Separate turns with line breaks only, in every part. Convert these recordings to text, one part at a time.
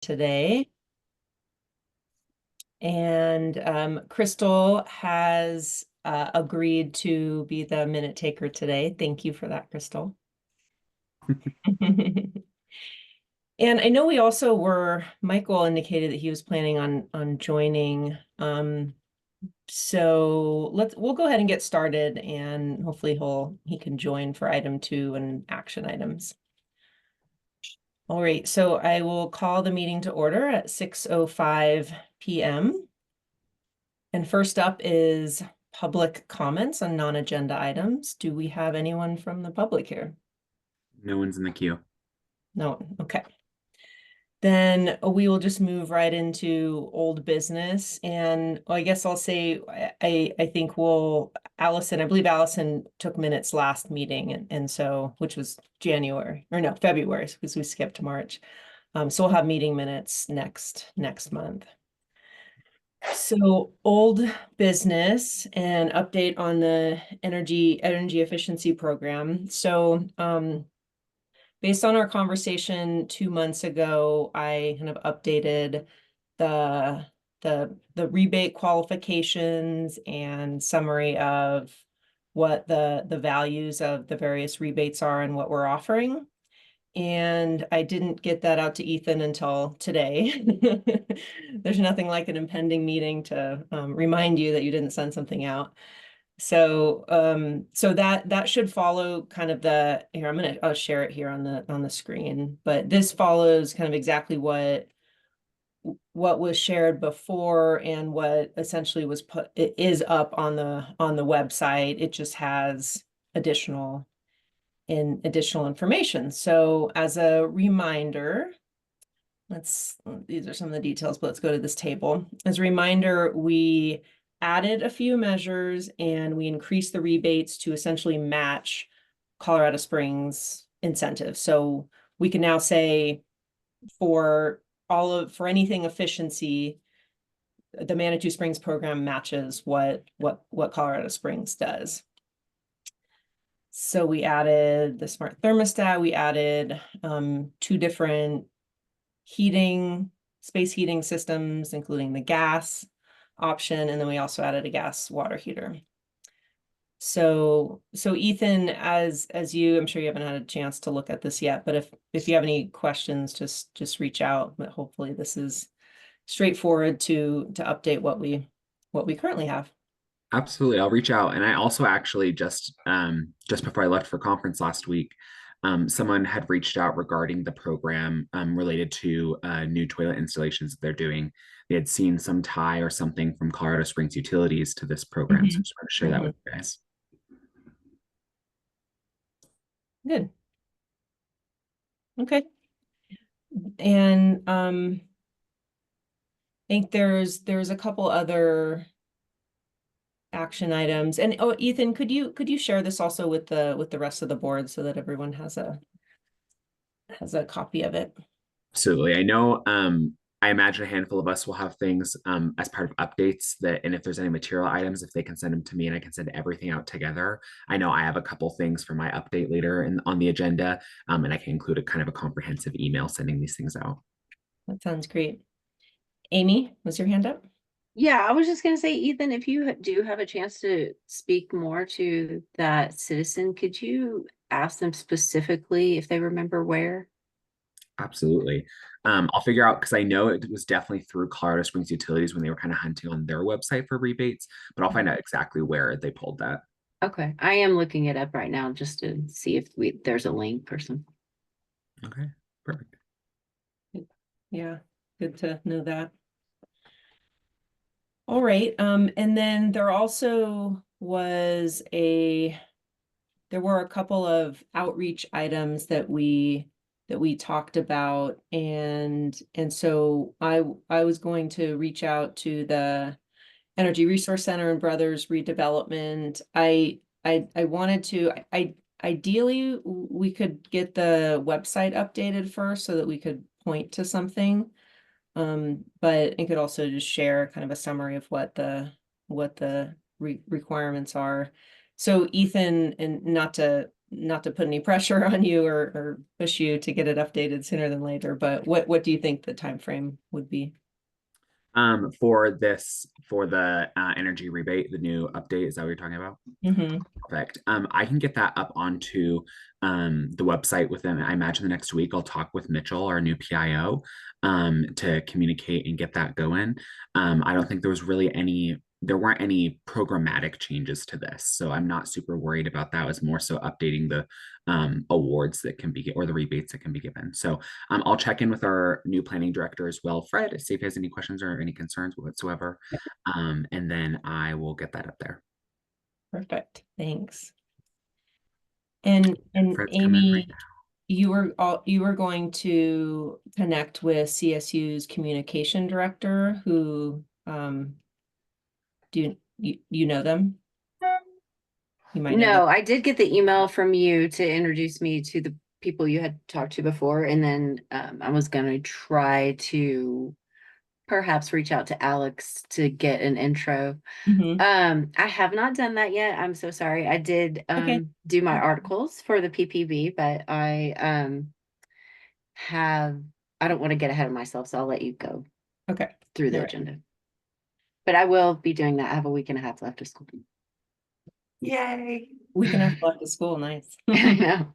today. And Crystal has agreed to be the minute taker today. Thank you for that, Crystal. And I know we also Michael indicated that he was planning on joining. So we'll go ahead and get started, and hopefully he can join for item 2 and action items. All right, so I will call the meeting to order at 6:05 p.m. And first up is public comments on non-agenda items. Do we have anyone from the public here?
No one's in the queue.
No, okay. Then we will just move right into old business. And I guess I'll say, I think I believe Allison took minutes last meeting. And so, which was February, because we skipped to March. So we'll have meeting minutes next month. So old business and update on the energy efficiency program. So, based on our conversation 2 months ago, I kind of updated the rebate qualifications and summary of what the values of the various rebates are and what we're offering. And I didn't get that out to Ethan until today. There's nothing like an impending meeting to remind you that you didn't send something out. So that should follow kind of I'll share it here on the screen, but this follows kind of exactly what was shared before and what essentially it is up on the website. It just has additional information. So as a reminder, these are some of the details, but let's go to this table. As a reminder, we added a few measures and we increased the rebates to essentially match Colorado Springs incentives. So we can now say for anything efficiency, the Manitou Springs program matches what Colorado Springs does. So we added the smart thermostat, we added 2 different space heating systems, including the gas option, and then we also added a gas water heater. So Ethan, as you, I'm sure you haven't had a chance to look at this yet, but if you have any questions, just reach out. But hopefully this is straightforward to update what we currently have.
Absolutely. I'll reach out. And I also actually just before I left for conference last week, someone had reached out regarding the program related to new toilet installations that they're doing. They had seen some tie or something from Colorado Springs Utilities to this program. So I just want to share that with you guys.
Good. Okay. And I think there's a couple other action items. And Ethan, could you share this also with the rest of the board so that everyone has a copy of it?
Absolutely. I know I imagine a handful of us will have things as part of updates and if there's any material items, if they can send them to me and I can send everything out together. I know I have a couple things for my update later on the agenda, and I can include a kind of a comprehensive email sending these things out.
That sounds great. Amy, was your hand up?
Yeah, I was just going to say, Ethan, if you do have a chance to speak more to that citizen, could you ask them specifically if they remember where?
Absolutely. I'll figure out because I know it was definitely through Colorado Springs Utilities when they were kind of hunting on their website for rebates, but I'll find out exactly where they pulled that.
Okay, I am looking it up right now just to see if there's a link or something.
Okay, perfect.
Yeah, good to know that. All right, and then there also there were a couple of outreach items that we talked about, and so I was going to reach out to the Energy Resource Center and Brothers redevelopment. I wanted to, ideally we could get the website updated first so that we could point to something. But it could also just share kind of a summary of what the requirements are. So Ethan, and not to not to put any pressure on you or push you to get it updated sooner than later, but what do you think the time frame would be?
For the energy rebate, the new update, is that what you're talking about?
Mm-hmm.
Perfect. I can get that up onto the website within, I imagine, the next week. I'll talk with Mitchell, our new PIO, to communicate and get that going. I don't think there weren't any programmatic changes to this, so I'm not super worried about that. It was more so updating the awards that can be, or the rebates that can be given. So I'll check in with our new planning director as well, Fred, see if he has any questions or any concerns whatsoever. And then I will get that up there.
Perfect. Thanks. And
Fred's coming right
Amy,
now.
you were going to connect with CSU's communication director who do you know them? You might know them.
No, I did get the email from you to introduce me to the people you had talked to before, and then I was gonna try to perhaps reach out to Alex to get an intro.
Mhm.
I have not done that yet. I'm so sorry. I did
Okay.
do my articles for the PPB, but have I don't want to get ahead of myself, so I'll let you go
Okay.
through the
All right.
agenda. But I will be doing that. I have a week and a half left of school.
Yay. We can have left to school. Nice.
I know.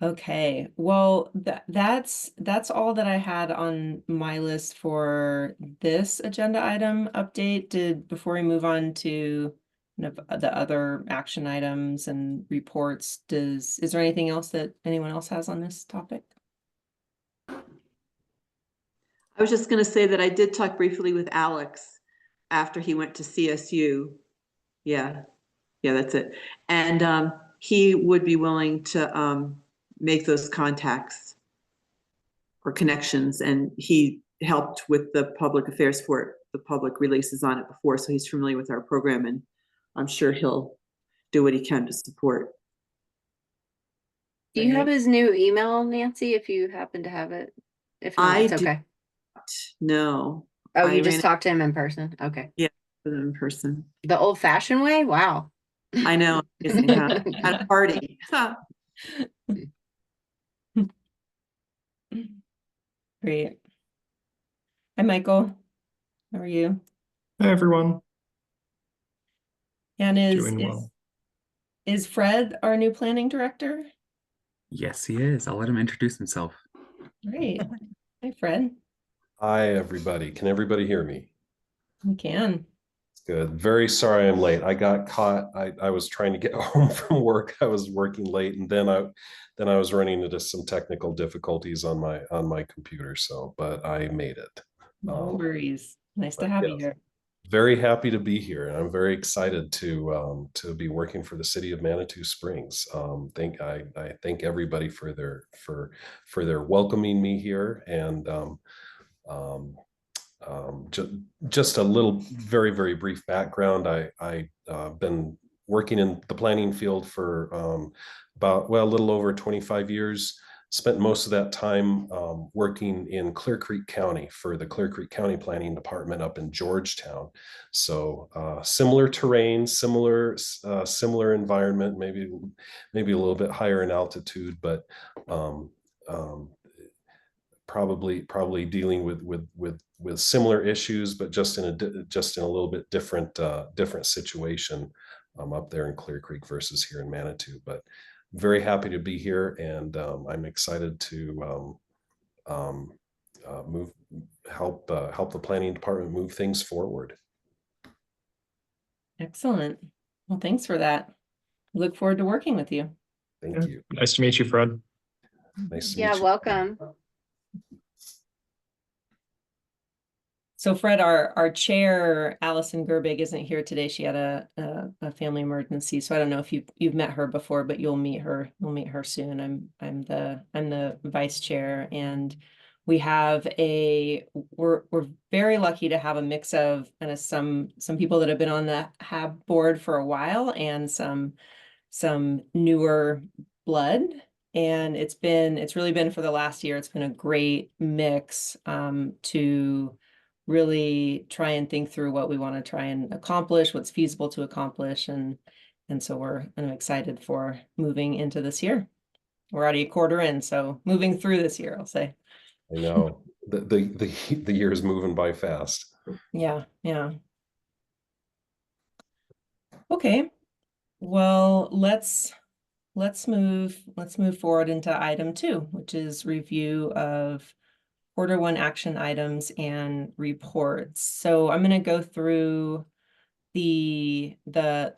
Okay, well, that's all that I had on my list for this agenda item update. Before we move on to the other action items and reports, is there anything else that anyone else has on this topic?
I was just going to say that I did talk briefly with Alex after he went to CSU. Yeah, that's it. And he would be willing to make those contacts or connections. And he helped with the public affairs for it, the public releases on it before. So he's familiar with our program, and I'm sure he'll do what he can to support.
Do you have his new email, Nancy, if you happen to have it? If not, it's okay.
No.
Oh, you just talked to him in person? Okay.
Yeah, in person.
The old-fashioned way? Wow.
I know. At a party.
Great. Hi, Michael. How are you?
Hi, everyone.
And
Doing well.
Is Fred our new planning director?
Yes, he is. I'll let him introduce himself.
Great. Hi, Fred.
Hi, everybody. Can everybody hear me?
We can.
Good. Very sorry I'm late. I got caught. I was trying to get home from work. I was working late, and then I was running into some technical difficulties on my computer. So, but I made it.
No worries. Nice to have you here.
Very happy to be here, and I'm very excited to be working for the city of Manitou Springs. I thank everybody for their welcoming me here, and just a little very brief background. I been working in the planning field for a little over 25 years. Spent most of that time working in Clear Creek County for the Clear Creek County Planning Department up in Georgetown. So similar terrain, similar environment, maybe a little bit higher in altitude, but probably dealing with similar issues, but just in a little bit different situation up there in Clear Creek versus here in Manitou. But very happy to be here, and I'm excited to help the planning department move things forward.
Excellent. Well, thanks for that. Look forward to working with you.
Thank you.
Nice to meet you, Fred.
Nice to
Yeah,
meet you.
welcome.
So Fred, our chair, Allison Gerbig, isn't here today. She had a family emergency. So I don't know if you've met her before, but you'll meet her. We'll meet her soon. I'm the vice chair, and we're very lucky to have a mix of kind of some people that have been on the HAB board for a while and some newer blood. And it's really been for the last year, it's been a great mix to really try and think through what we want to try and accomplish, what's feasible to accomplish, and so I'm excited for moving into this year. We're already a quarter in, so moving through this year, I'll say.
I know the year is moving by fast.
Yeah, yeah. Okay. Well, let's move forward into item 2, which is review of quarter 1 action items and reports. So I'm going to go through the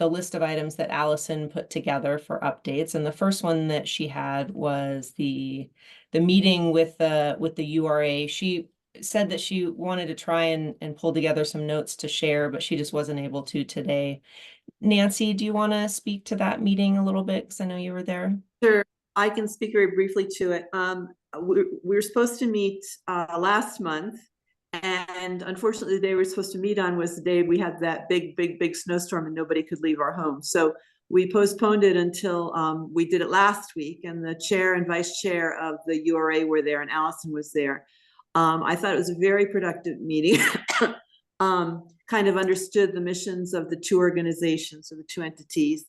list of items that Allison put together for updates. And the first one that she had was the meeting with the URA. She said that she wanted to try and pull together some notes to share, but she just wasn't able to today. Nancy, do you want to speak to that meeting a little bit? Because I know you were there.
Sure, I can speak very briefly to it. We were supposed to meet last month, and unfortunately, the day we were supposed to meet on was the day we had that big snowstorm and nobody could leave our home. So we postponed it until we did it last week, and the chair and vice chair of the URA were there, and Allison was there. I thought it was a very productive meeting. Kind of understood the missions of the two organizations or the two entities,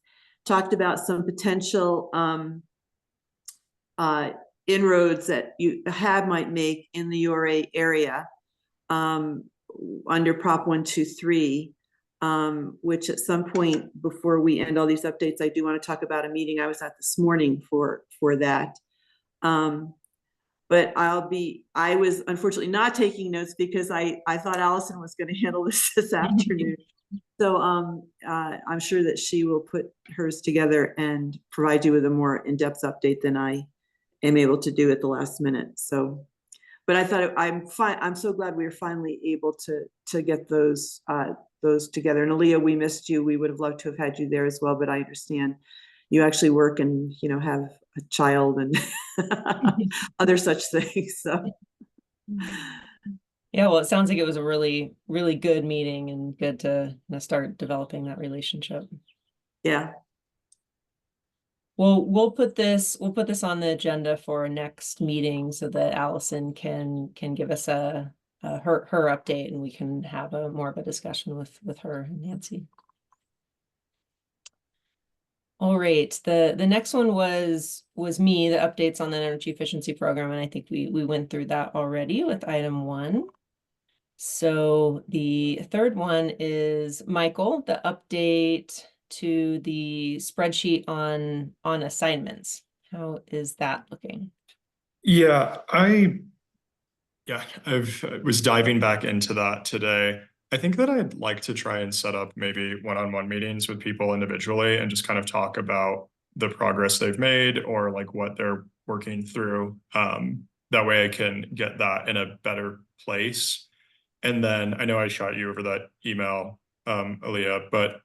talked about some potential inroads that HAB might make in the URA area under Prop 123, which at some point before we end all these updates, I do want to talk about a meeting I was at this morning for that. But I was unfortunately not taking notes because I thought Allison was going to handle this afternoon. So I'm sure that she will put hers together and provide you with a more in-depth update than I am able to do at the last minute. So, but I thought I'm so glad we were finally able to get those together. And Aaliyah, we missed you. We would have loved to have had you there as well, but I understand you actually work and have a child and other such things. So.
Yeah, well, it sounds like it was a really, really good meeting and good to start developing that relationship.
Yeah.
Well, we'll put this on the agenda for next meeting so that Allison can give us her update, and we can have more of a discussion with her and Nancy. All right, the next one was me, the updates on the energy efficiency program, and I think we went through that already with item 1. So the third one is Michael, the update to the spreadsheet on assignments. How is that looking?
Yeah, I was diving back into that today. I think that I'd like to try and set up maybe one-on-one meetings with people individually and just kind of talk about the progress they've made or like what they're working through. That way I can get that in a better place. And then I know I shot you over that email, Aaliyah, but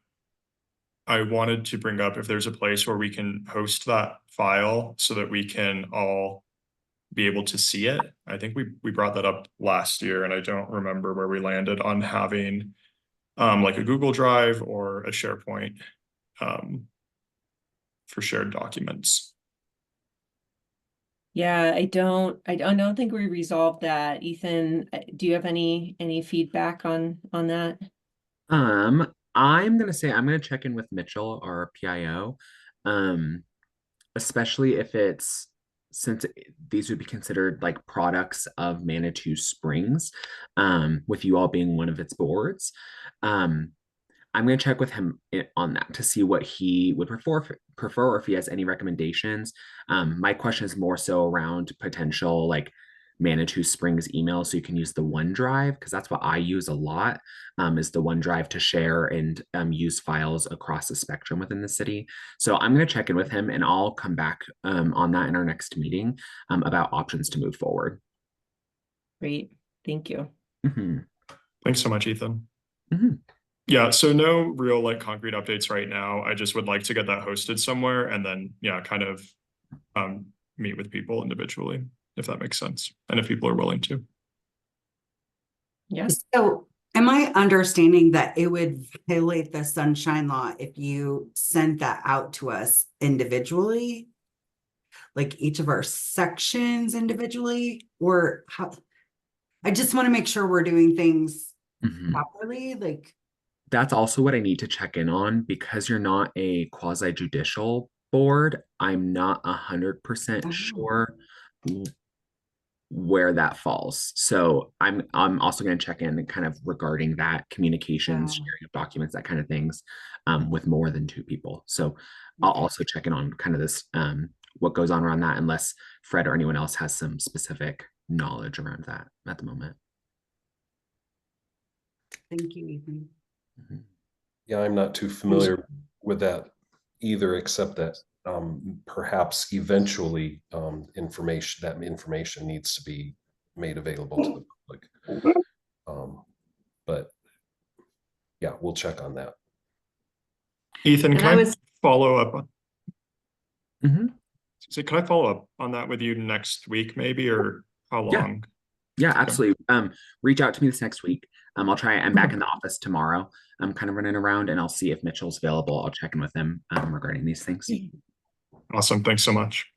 I wanted to bring up if there's a place where we can host that file so that we can all be able to see it. I think we brought that up last year, and I don't remember where we landed on having like a Google Drive or a SharePoint for shared documents.
Yeah, I don't think we resolved that. Ethan, do you have any feedback on that?
I'm gonna check in with Mitchell, our PIO, especially if since these would be considered like products of Manitou Springs, with you all being one of its boards. I'm going to check with him on that to see what he would prefer or if he has any recommendations. My question is more so around potential like Manitou Springs email, so you can use the OneDrive, because that's what I use a lot, is the OneDrive to share and use files across the spectrum within the city. So I'm going to check in with him, and I'll come back on that in our next meeting about options to move forward.
Great, thank you.
Mm-hmm.
Thanks so much, Ethan.
Mm-hmm.
Yeah, so no real like concrete updates right now. I just would like to get that hosted somewhere and then kind of meet with people individually, if that makes sense, and if people are willing to.
Yes.
So am I understanding that it would violate the sunshine law if you sent that out to us individually? Like each of our sections individually, or how? I just want to make sure we're doing things properly. Like,
That's also what I need to check in on because you're not a quasi judicial board. I'm not 100%
Oh.
sure where that falls. So I'm also going to check in kind of regarding that communications,
Yeah.
sharing of documents, that kind of things, with more than 2 people. So I'll
Okay.
also check in on kind of this what goes on around that, unless Fred or anyone else has some specific knowledge around that at the moment.
Thank you, Ethan.
Mhm.
Yeah, I'm not too familiar with that either, except that perhaps eventually that information needs to be made available to the public. But yeah, we'll check on that.
Ethan,
And
can
I
I
was-
follow up on?
Mhm.
So can I follow up on that with you next week, maybe, or how
Yeah.
long?
Yeah,
Okay.
absolutely. Reach out to me this next week. I'll try. I'm back in the office tomorrow. I'm kind of running around, and I'll see if Mitchell's available. I'll check in with him regarding these things.
Awesome. Thanks so much.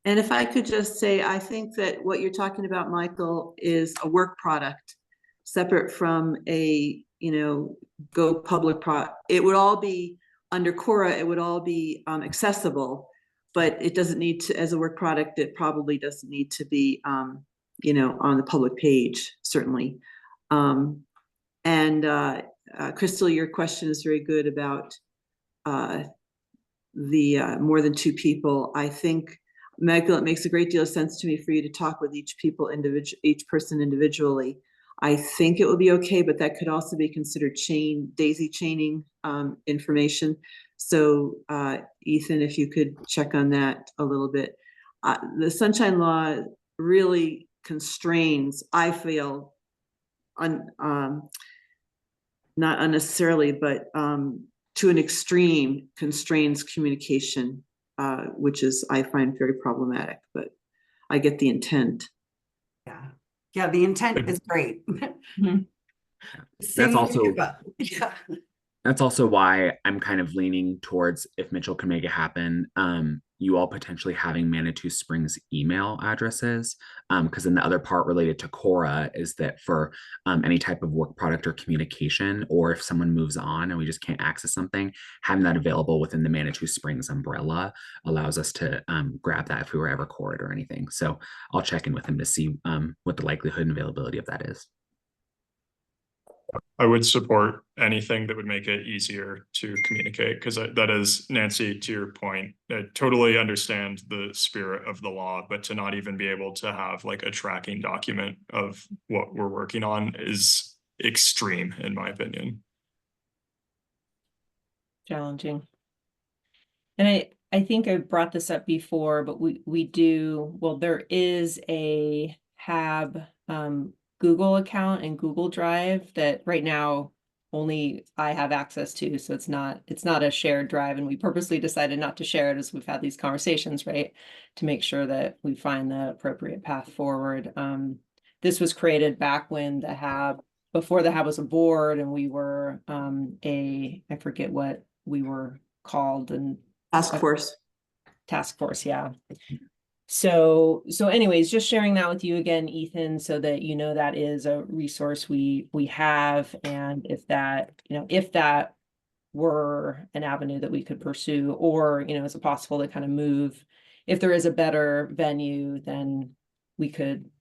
And if I could just say, I think that what you're talking about, Michael, is a work product, separate from a, go public it would all be under Cora, it would all be accessible, but it doesn't need to, as a work product, it probably doesn't need to be, on the public page, certainly. Crystal, your question is very good about the more than 2 people. I think, Michael, it makes a great deal of sense to me for you to talk with each person individually. I think it will be okay, but that could also be considered daisy chaining information. So Ethan, if you could check on that a little bit. The Sunshine Law really constrains, I feel, not unnecessarily, but to an extreme, constrains communication, which is, I find, very problematic, but I get the intent.
Yeah. Yeah, the intent is great.
Mhm.
That's also
Yeah.
That's also why I'm kind of leaning towards, if Mitchell can make it happen, you all potentially having Manitou Springs email addresses. Because then the other part related to Cora is that for any type of work product or communication, or if someone moves on and we just can't access something, having that available within the Manitou Springs umbrella allows us to grab that if we were ever Cora or anything. So I'll check in with him to see what the likelihood and availability of that is.
I would support anything that would make it easier to communicate, because that is, Nancy, to your point, I totally understand the spirit of the law, but to not even be able to have like a tracking document of what we're working on is extreme, in my opinion.
Challenging. And I think I brought this up before, but there is a HAB Google account and Google Drive that right now only I have access to, so it's not a shared drive, and we purposely decided not to share it as we've had these conversations, right, to make sure that we find the appropriate path forward. This was created back when before the HAB was a board, and we were I forget what we were called, and
Task force.
yeah. So anyways, just sharing that with you again, Ethan, so that you know that is a resource we have, and if that were an avenue that we could pursue, or is it possible to kind of move, if there is a better venue, then we could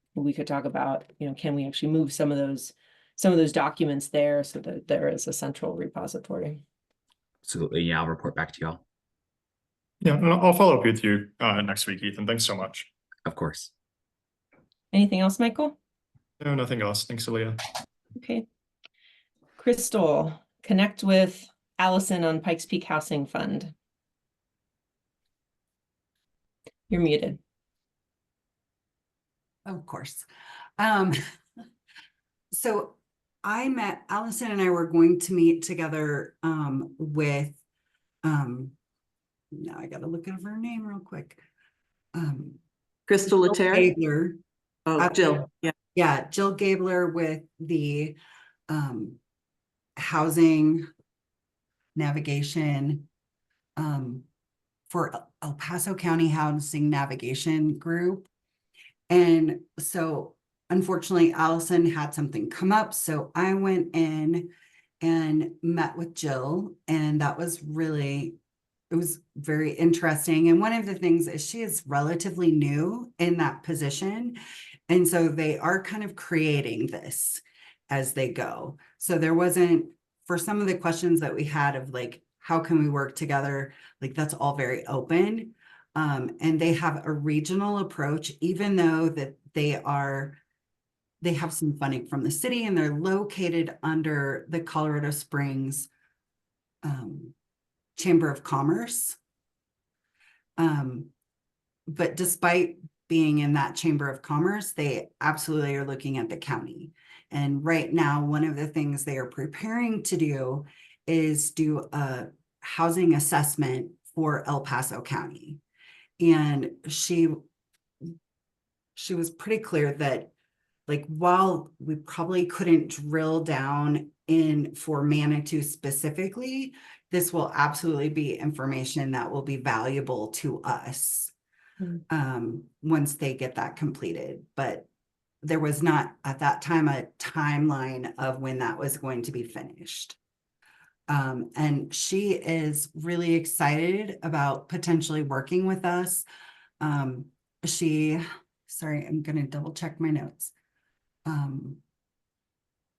talk about, can we actually move some of those documents there so that there is a central repository.
Absolutely. Yeah, I'll report back to y'all.
Yeah, and I'll follow up with you next week, Ethan. Thanks so much.
Of course.
Anything else, Michael?
No, nothing else. Thanks, Aaliyah.
Okay. Crystal, connect with Allison on Pikes Peak Housing Fund. You're muted.
Of course. So Allison and I were going to meet together with now I gotta look over her name real quick.
Crystal Laterre?
Gabler.
Oh, Jill. Yeah.
Yeah, Jill Gabler with the housing navigation for El Paso County Housing Navigation Group. And so unfortunately, Allison had something come up. So I went in and met with Jill, and that was really, it was very interesting. And one of the things is she is relatively new in that position. And so they are kind of creating this as they go. So there wasn't, for some of the questions that we had of like, how can we work together? Like that's all very open. And they have a regional approach, even though that they have some funding from the city and they're located under the Colorado Springs Chamber of Commerce. But despite being in that Chamber of Commerce, they absolutely are looking at the county. And right now, one of the things they are preparing to do is do a housing assessment for El Paso County. And she was pretty clear that, like, while we probably couldn't drill down in for Manitou specifically, this will absolutely be information that will be valuable to us once they get that completed. But there was not at that time a timeline of when that was going to be finished. And she is really excited about potentially working with us. Sorry, I'm going to double check my notes.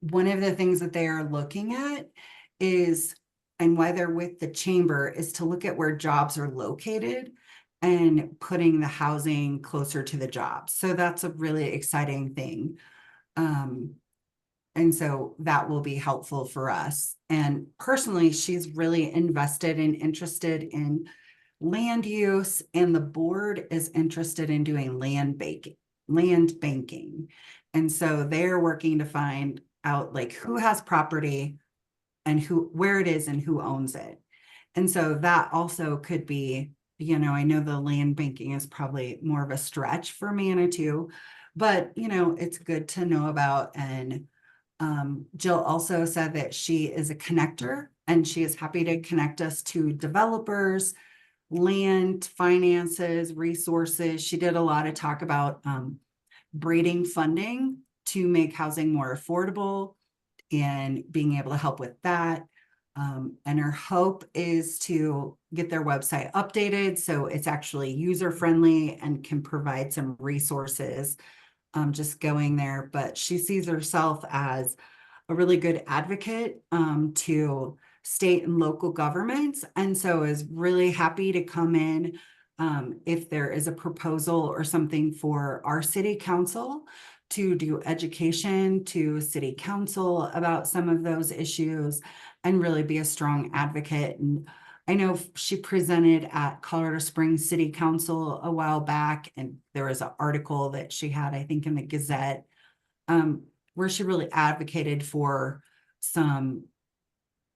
One of the things that they are looking at is, and why they're with the chamber, is to look at where jobs are located and putting the housing closer to the jobs. So that's a really exciting thing. And so that will be helpful for us. And personally, she's really invested and interested in land use, and the board is interested in doing land banking. And so they're working to find out like who has property and where it is and who owns it. And so that also could be, I know the land banking is probably more of a stretch for Manitou, but it's good to know about. And Jill also said that she is a connector and she is happy to connect us to developers, land, finances, resources. She did a lot of talk about braiding funding to make housing more affordable and being able to help with that. And her hope is to get their website updated so it's actually user-friendly and can provide some resources just going there. But she sees herself as a really good advocate to state and local governments, and so is really happy to come in if there is a proposal or something for our city council to do education to city council about some of those issues and really be a strong advocate. And I know she presented at Colorado Springs City Council a while back, and there was an article that she had, I think, in the Gazette, where she really advocated for some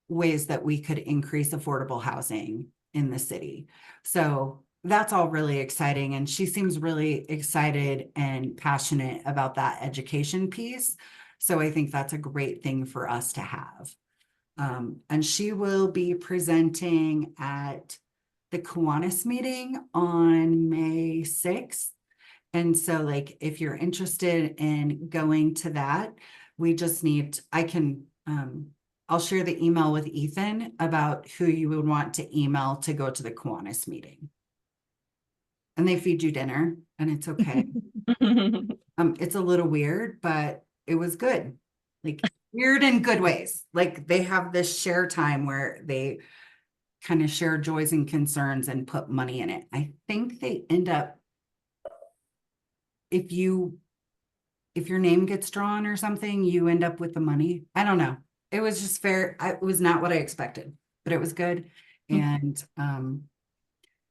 ways that we could increase affordable housing in the city. So that's all really exciting. And she seems really excited and passionate about that education piece. So I think that's a great thing for us to have. And she will be presenting at the Kiwanis meeting on May 6th. And so like, if you're interested in going to that, we just need, I'll share the email with Ethan about who you would want to email to go to the Kiwanis meeting. And they feed you dinner and it's okay. It's a little weird, but it was good. Like weird in good ways. Like they have this share time where they kind of share joys and concerns and put money in it. I think they end up, if your name gets drawn or something, you end up with the money. I don't know. It was just fair. It was not what I expected, but it was good. And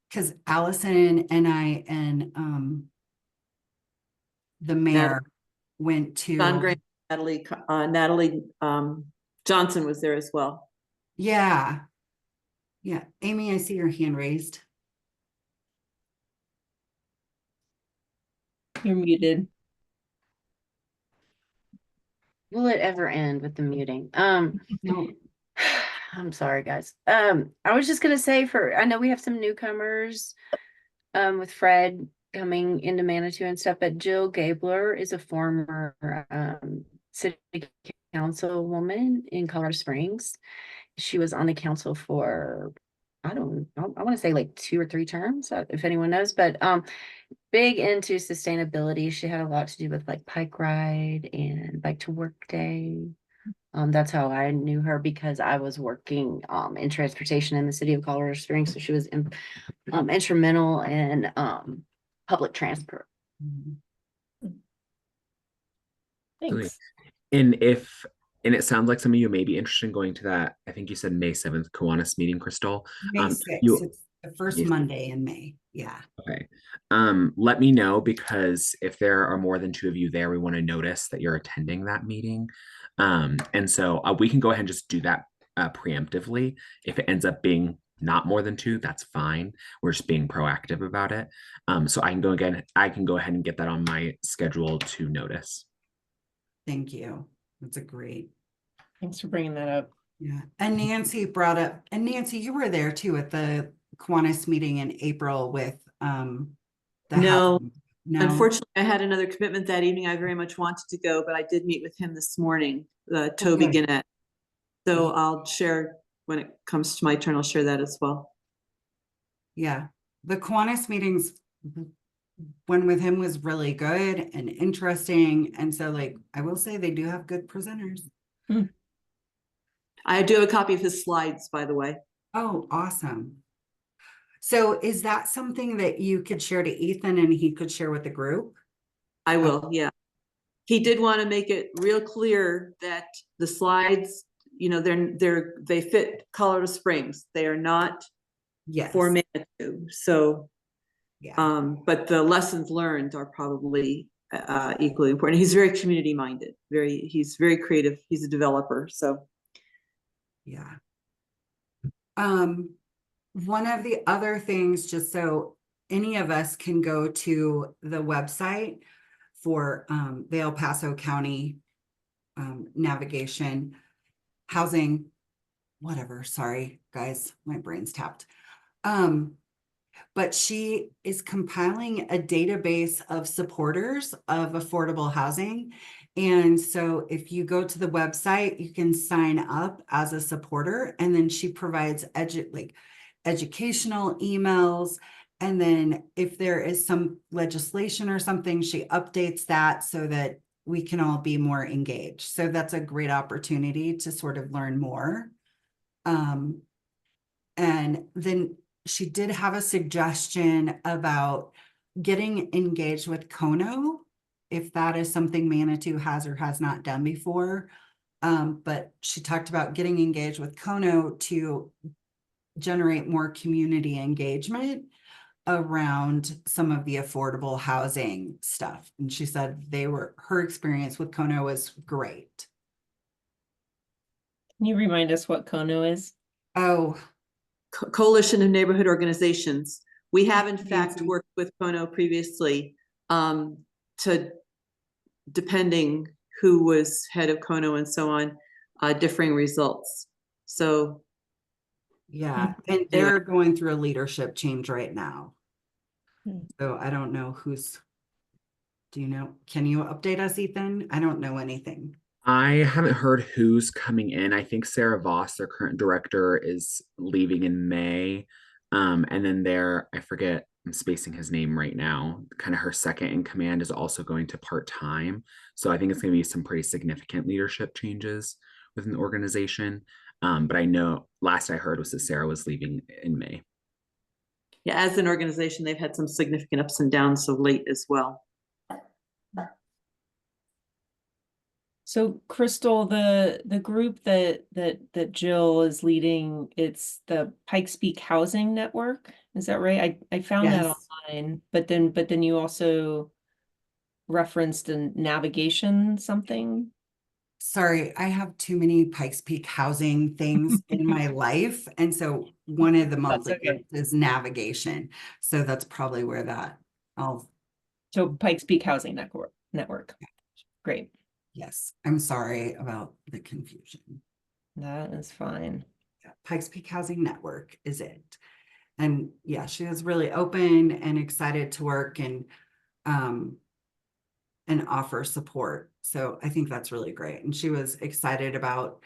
because Allison and I and the mayor went to
Don Grant, Natalie Johnson was there as well.
Yeah. Amy, I see your hand raised.
You're muted.
Will it ever end with the muting?
No.
I'm sorry, guys. I was just gonna say I know we have some newcomers with Fred coming into Manitou and stuff, but Jill Gabler is a former city councilwoman in Colorado Springs. She was on the council for, I want to say like 2 or 3 terms, if anyone knows, but big into sustainability. She had a lot to do with like Pike Ride and Bike to Work Day. That's how I knew her, because I was working in transportation in the city of Colorado Springs. So she was instrumental in public transport.
Thanks.
And it sounds like some of you may be interested in going to that. I think you said May 7th Kiwanis meeting, Crystal.
May 6th, it's the first
May 6th.
Monday in May. Yeah.
Okay. Let me know, because if there are more than 2 of you there, we want to notice that you're attending that meeting. And so we can go ahead and just do that preemptively. If it ends up being not more than 2, that's fine. We're just being proactive about it. So I can go ahead and get that on my schedule to notice.
Thank you. That's a great.
Thanks for bringing that up.
Yeah. And Nancy brought up, and Nancy, you were there too at the Kiwanis meeting in April with the
No.
housing. No.
Unfortunately, I had another commitment that evening. I very much wanted to go, but I did meet with him this morning, Toby
Okay.
Gannett. So I'll share when it comes to my turn, I'll share that as well.
Yeah. The Kiwanis meetings when with him was really good and interesting. And so like, I will say they do have good presenters.
I do have a copy of his slides, by the way.
Oh, awesome. So is that something that you could share to Ethan and he could share with the group?
I will, yeah. He did want to make it real clear that the slides, you know, they fit Colorado Springs. They are not
Yes.
for Manitou. So,
Yeah.
but the lessons learned are probably equally important. He's very community minded, he's very creative. He's a developer, so.
Yeah. One of the other things, just so any of us can go to the website for the El Paso County navigation, housing, whatever, sorry, guys, my brain's tapped. But she is compiling a database of supporters of affordable housing. And so if you go to the website, you can sign up as a supporter, and then she provides educational emails. And then if there is some legislation or something, she updates that so that we can all be more engaged. So that's a great opportunity to sort of learn more. And then she did have a suggestion about getting engaged with Kono, if that is something Manitou has or has not done before. But she talked about getting engaged with Kono to generate more community engagement around some of the affordable housing stuff. And she said her experience with Kono was great.
Can you remind us what Kono is?
Oh,
Coalition of Neighborhood Organizations. We have in fact
Nancy.
worked with Kono previously, to depending who was head of Kono and so on, differing results. So
yeah, and they're going through a leadership change right now. So I don't know do you know, can you update us, Ethan? I don't know anything.
I haven't heard who's coming in. I think Sarah Voss, their current director, is leaving in May. And then I forget, I'm spacing his name right now, kind of her second in command is also going to part-time. So I think it's going to be some pretty significant leadership changes within the organization. But I know last I heard was that Sarah was leaving in May.
yeah, as an organization, they've had some significant ups and downs of late as well.
So Crystal, the group that Jill is leading, it's the Pikes Peak Housing Network. Is that right? I found that
Yes.
online, but then you also referenced a navigation something.
Sorry, I have too many Pikes Peak housing things in my life. And so one of the monthly
okay.
groups is navigation. So that's probably where
So Pikes Peak Housing Network. Great.
yes, I'm sorry about the confusion.
That is fine.
Yeah, Pikes Peak Housing Network is it. And yeah, she was really open and excited to work, and and offer support. So I think that's really great. And she was excited about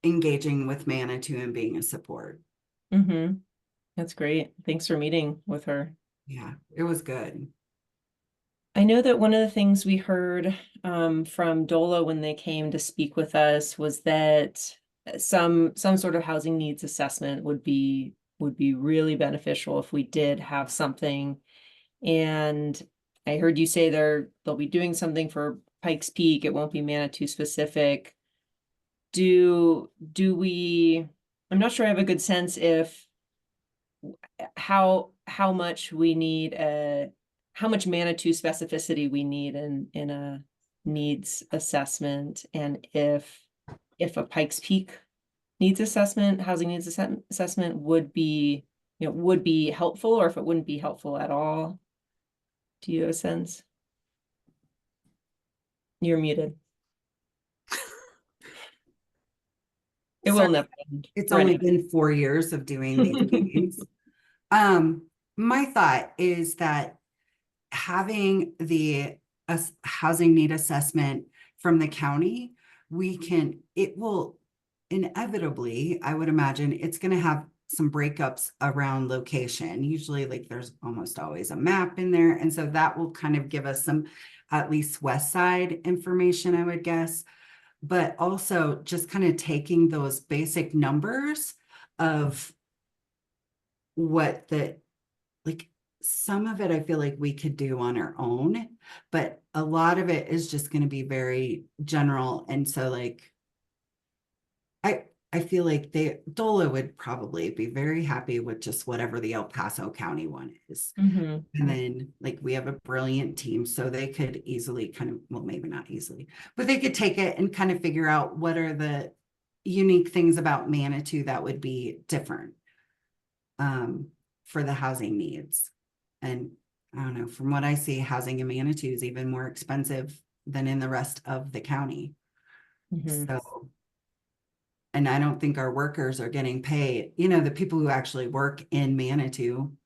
engaging with Manitou and being a support.
Mm-hmm. That's great. Thanks for meeting with her.
Yeah, it was good.
I know that one of the things we heard from DOLA when they came to speak with us was that some sort of housing needs assessment would be really beneficial if we did have something. And I heard you say they'll be doing something for Pikes Peak. It won't be Manitou specific. Do we, I'm not sure I have a good sense if how much we need how much Manitou specificity we need in a needs assessment, and if a Pikes Peak needs assessment, housing needs assessment would be, would be helpful, or if it wouldn't be helpful at all. Do you have a sense? You're muted. It will never end.
It's
for
only
anyone.
been 4 years of doing these meetings. My thought is that having the housing need assessment from the county, it will inevitably, I would imagine, it's going to have some breakups around location. Usually, like, there's almost always a map in there. And so that will kind of give us some, at least west side information, I would guess. But also just kind of taking those basic numbers of what like, some of it I feel like we could do on our own, but a lot of it is just going to be very general. And so, like, I feel like DOLA would probably be very happy with just whatever the El Paso County one is.
Mhm.
And then, like, we have a brilliant team, so they could easily kind of, well, maybe not easily, but they could take it and kind of figure out what are the unique things about Manitou that would be different for the housing needs. And I don't know, from what I see, housing in Manitou is even more expensive than in the rest of the county.
Mhm.
So, and I don't think our workers are getting paid. The people who actually work in Manitou,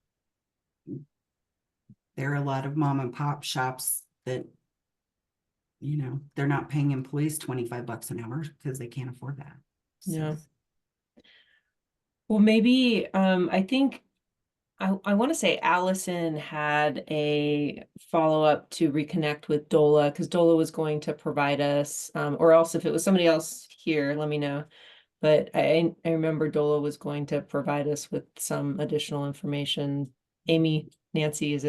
there are a lot of mom and pop shops that, they're not paying employees $25 an hour because they can't afford that. So.
Yeah. Well, maybe, I think I want to say Allison had a follow-up to reconnect with DOLA, because DOLA was going to provide us, or else if it was somebody else here, let me know. But I remember DOLA was going to provide us with some additional information. Amy, Nancy, it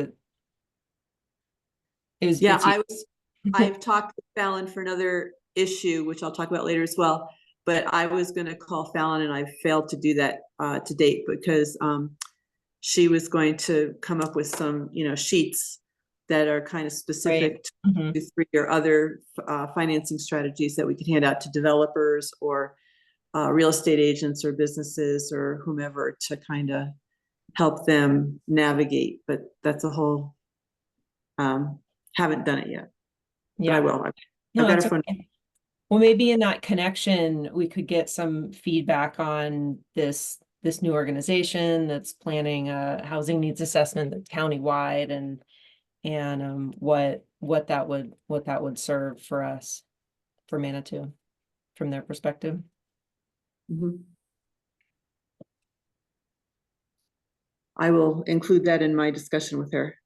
was,
Yeah,
it's you.
I've talked with Fallon for another issue, which I'll talk about later as well. But I was going to call Fallon, and I failed to do that to date because she was going to come up with some, sheets that are kind of specific
Right.
to
Mhm.
3 or other financing strategies that we could hand out to developers or real estate agents or businesses or whomever to kind of help them navigate. But that's a whole, haven't done it yet, but I
Yeah.
will.
No,
I've got
that's
a phone.
okay. Well, maybe in that connection, we could get some feedback on this new organization that's planning a housing needs assessment that's countywide, and what that would serve for us, for Manitou, from their perspective.
Mhm. I will include that in my discussion with her.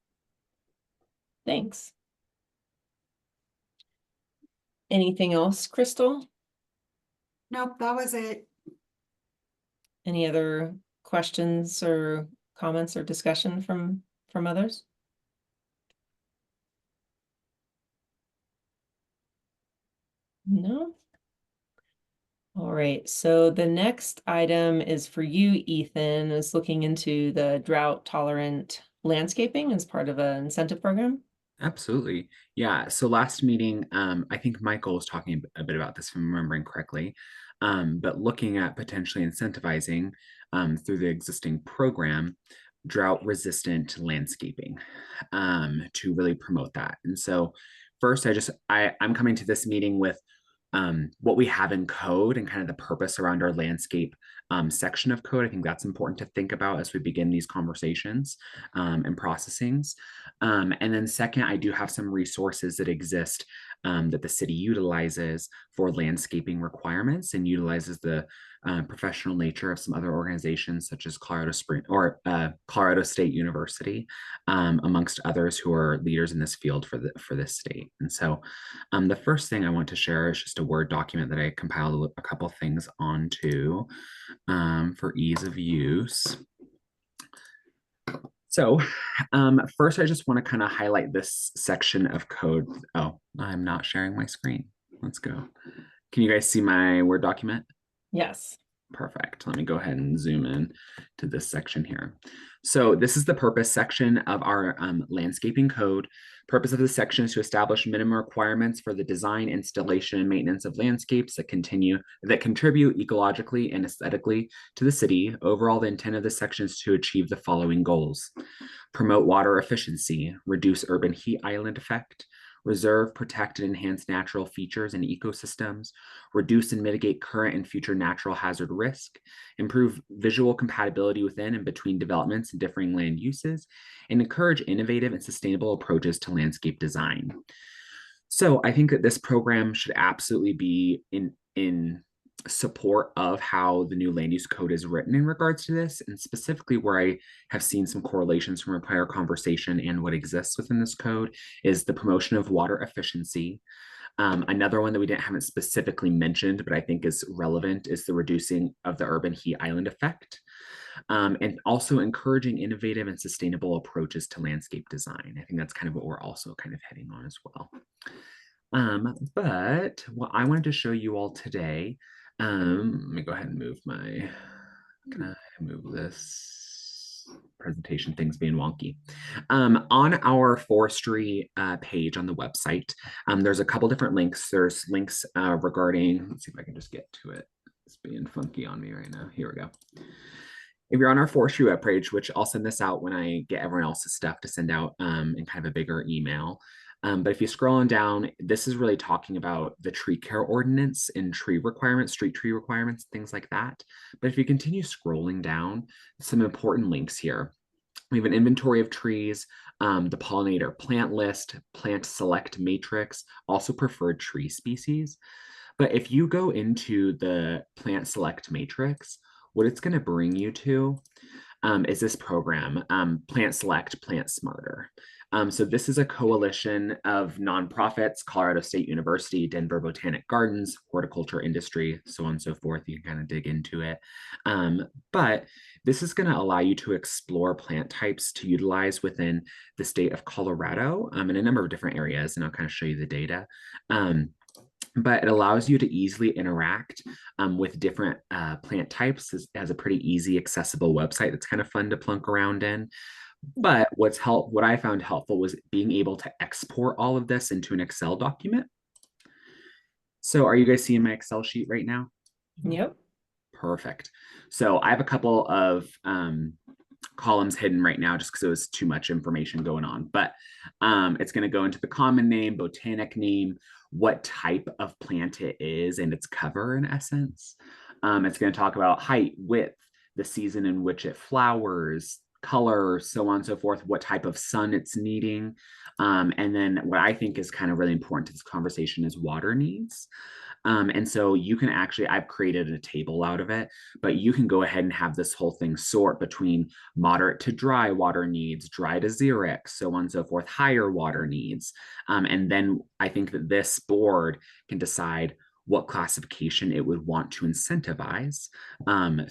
Thanks. Anything else, Crystal?
Nope, that was it.
Any other questions or comments or discussion from others? No? All right, so the next item is for you, Ethan, is looking into the drought tolerant landscaping as part of an incentive program.
Absolutely. Yeah. So last meeting, I think Michael was talking a bit about this, if I'm remembering correctly, but looking at potentially incentivizing through the existing program, drought resistant landscaping to really promote that. And so first, I'm coming to this meeting with what we have in code and kind of the purpose around our landscape section of code. I think that's important to think about as we begin these conversations and processings. And then second, I do have some resources that exist that the city utilizes for landscaping requirements and utilizes the professional nature of some other organizations such as Colorado State University, amongst others who are leaders in this field for this state. And so the first thing I want to share is just a Word document that I compiled a couple things onto for ease of use. So first, I just want to kind of highlight this section of code. Oh, I'm not sharing my screen. Let's go. Can you guys see my Word document?
Yes.
Perfect. Let me go ahead and zoom in to this section here. So this is the purpose section of our landscaping code. Purpose of this section is to establish minimum requirements for the design, installation, and maintenance of landscapes that contribute ecologically and aesthetically to the city. Overall, the intent of this section is to achieve the following goals: promote water efficiency, reduce urban heat island effect, reserve, protect, and enhance natural features and ecosystems, reduce and mitigate current and future natural hazard risk, improve visual compatibility within and between developments and differing land uses, and encourage innovative and sustainable approaches to landscape design. So I think that this program should absolutely be in support of how the new land use code is written in regards to this, and specifically where I have seen some correlations from a prior conversation and what exists within this code is the promotion of water efficiency. Another one that we haven't specifically mentioned, but I think is relevant, is the reducing of the urban heat island effect, and also encouraging innovative and sustainable approaches to landscape design. I think that's kind of what we're also kind of heading on as well. But what I wanted to show you all today, let me go ahead and move my, can I move this presentation, things being wonky. On our forestry page on the website, there's a couple different links. There's links regarding, let's see if I can just get to it. It's being funky on me right now. Here we go. If you're on our forestry webpage, which I'll send this out when I get everyone else's stuff to send out in kind of a bigger email. But if you scroll on down, this is really talking about the tree care ordinance and tree requirements, street tree requirements, things like that. But if you continue scrolling down, some important links here. We have an inventory of trees, the pollinator plant list, plant select matrix, also preferred tree species. But if you go into the plant select matrix, what it's going to bring you to is this program, Plant Select, Plant Smarter. So this is a coalition of nonprofits, Colorado State University, Denver Botanic Gardens, horticulture industry, so on and so forth. You can kind of dig into it. But this is going to allow you to explore plant types to utilize within the state of Colorado in a number of different areas, and I'll kind of show you the data. But it allows you to easily interact with different plant types. It has a pretty easy, accessible website that's kind of fun to plunk around in. But what I found helpful was being able to export all of this into an Excel document. So are you guys seeing my Excel sheet right now?
Yep.
Perfect. So I have a couple of columns hidden right now just because it was too much information going on. But it's going to go into the common name, botanic name, what type of plant it is, and its cover in essence. It's going to talk about height, width, the season in which it flowers, color, so on and so forth, what type of sun it's needing. And then what I think is kind of really important to this conversation is water needs. And so you can actually, I've created a table out of it, but you can go ahead and have this whole thing sort between moderate to dry water needs, dry to xeric, so on and so forth, higher water needs. And then I think that this board can decide what classification it would want to incentivize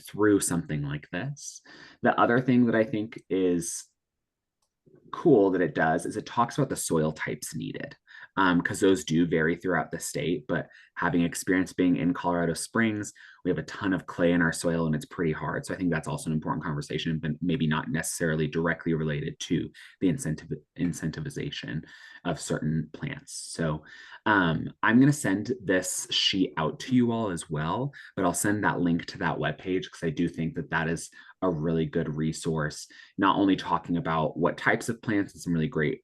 through something like this. The other thing that I think is cool that it does is it talks about the soil types needed, because those do vary throughout the state. But having experience being in Colorado Springs, we have a ton of clay in our soil and it's pretty hard. So I think that's also an important conversation, but maybe not necessarily directly related to the incentivization of certain plants. So I'm going to send this sheet out to you all as well, but I'll send that link to that webpage because I do think that that is a really good resource, not only talking about what types of plants and some really great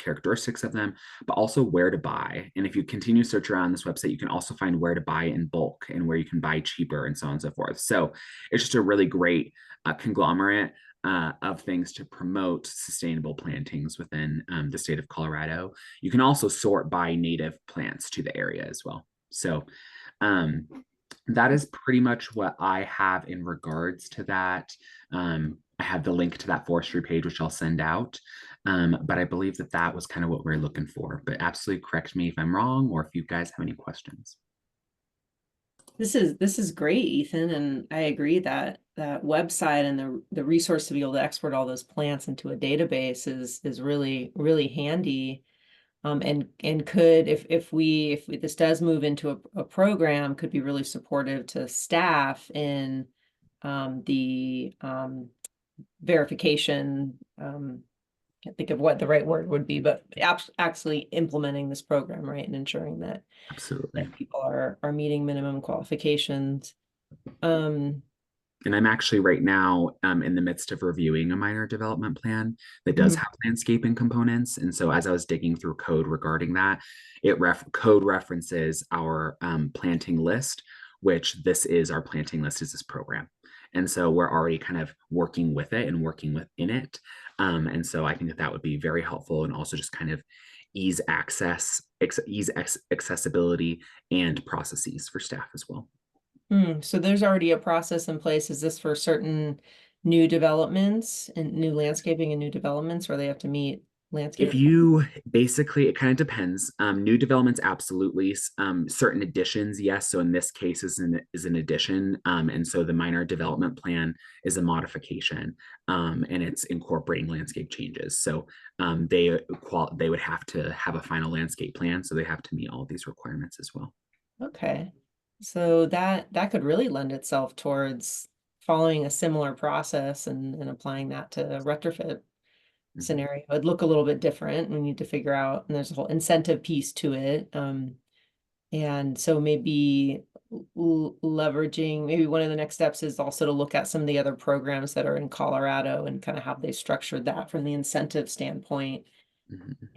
characteristics of them, but also where to buy. And if you continue to search around this website, you can also find where to buy in bulk and where you can buy cheaper and so on and so forth. So it's just a really great conglomerate of things to promote sustainable plantings within the state of Colorado. You can also sort by native plants to the area as well. So that is pretty much what I have in regards to that. I have the link to that forestry page, which I'll send out. But I believe that that was kind of what we're looking for. But absolutely correct me if I'm wrong or if you guys have any questions.
This is great, Ethan, and I agree that that website and the resource to be able to export all those plants into a database is really handy. And could if this does move into a program, could be really supportive to staff in the verification. Can't think of what the right word would be, but actually implementing this program, right, and ensuring that
Absolutely.
people are meeting minimum qualifications.
And I'm actually right now in the midst of reviewing a minor development plan that does have landscaping components. And so as I was digging through code regarding that, code references our planting list, which this is our planting list is this program. And so we're already kind of working with it and working within it. And so I think that that would be very helpful and also just kind of ease accessibility and processes for staff as well.
So there's already a process in place. Is this for certain new developments and new landscaping and new developments, or they have to meet landscape?
If you basically, it kind of depends. New developments, absolutely. Certain additions, yes. So in this case, is an addition, and so the minor development plan is a modification, and it's incorporating landscape changes. So they would have to have a final landscape plan, so they have to meet all of these requirements as well.
Okay, so that could really lend itself towards following a similar process and applying that to a retrofit scenario. It'd look a little bit different. We need to figure out, and there's a whole incentive piece to it. And so maybe leveraging, maybe one of the next steps is also to look at some of the other programs that are in Colorado and kind of how they structured that from the incentive standpoint.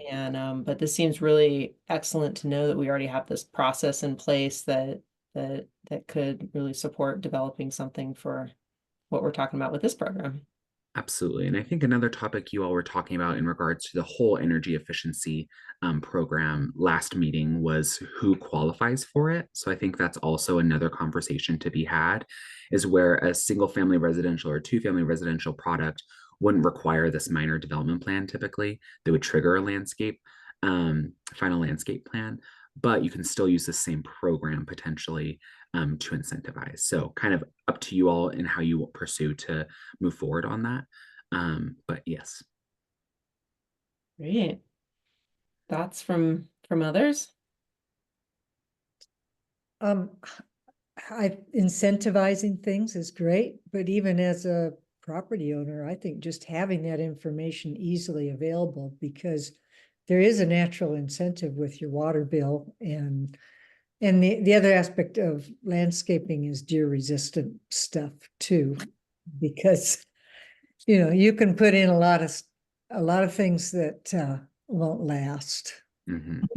And but this seems really excellent to know that we already have this process in place that could really support developing something for what we're talking about with this program.
Absolutely. And I think another topic you all were talking about in regards to the whole energy efficiency program last meeting was who qualifies for it. So I think that's also another conversation to be had, is where a single family residential or two-family residential product wouldn't require this minor development plan typically. They would trigger a landscape, final landscape plan, but you can still use the same program potentially to incentivize. So kind of up to you all and how you pursue to move forward on that. But yes.
Great. Thoughts from others?
Incentivizing things is great, but even as a property owner, I think just having that information easily available, because there is a natural incentive with your water bill, and the other aspect of landscaping is deer resistant stuff too, because you can put in a lot of things that won't last.
And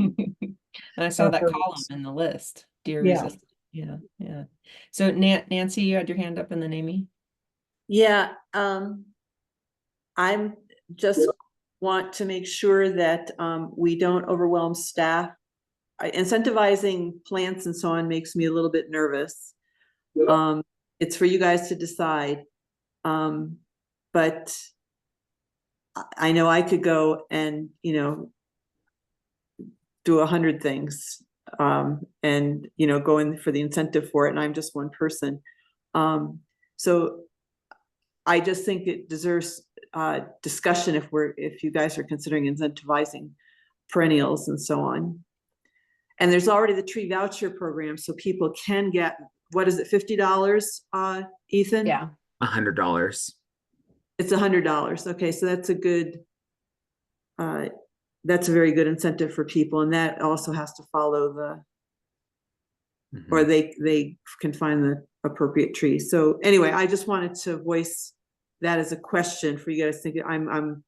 I saw that column in the list, deer resistant. Yeah. So Nancy, you had your hand up and then Amy.
Yeah, I'm just want to make sure that we don't overwhelm staff. Incentivizing plants and so on makes me a little bit nervous. It's for you guys to decide. But I know I could go and, do 100 things and, go in for the incentive for it. And I'm just one person. So I just think it deserves discussion if you guys are considering incentivizing perennials and so on. And there's already the tree voucher program, so people can get, what is it, $50, Ethan?
Yeah.
$100.
It's $100. Okay, so that's a good that's a very good incentive for people, and that also has to follow the, or they can find the appropriate tree. So anyway, I just wanted to voice that as a question for you guys thinking. I'm,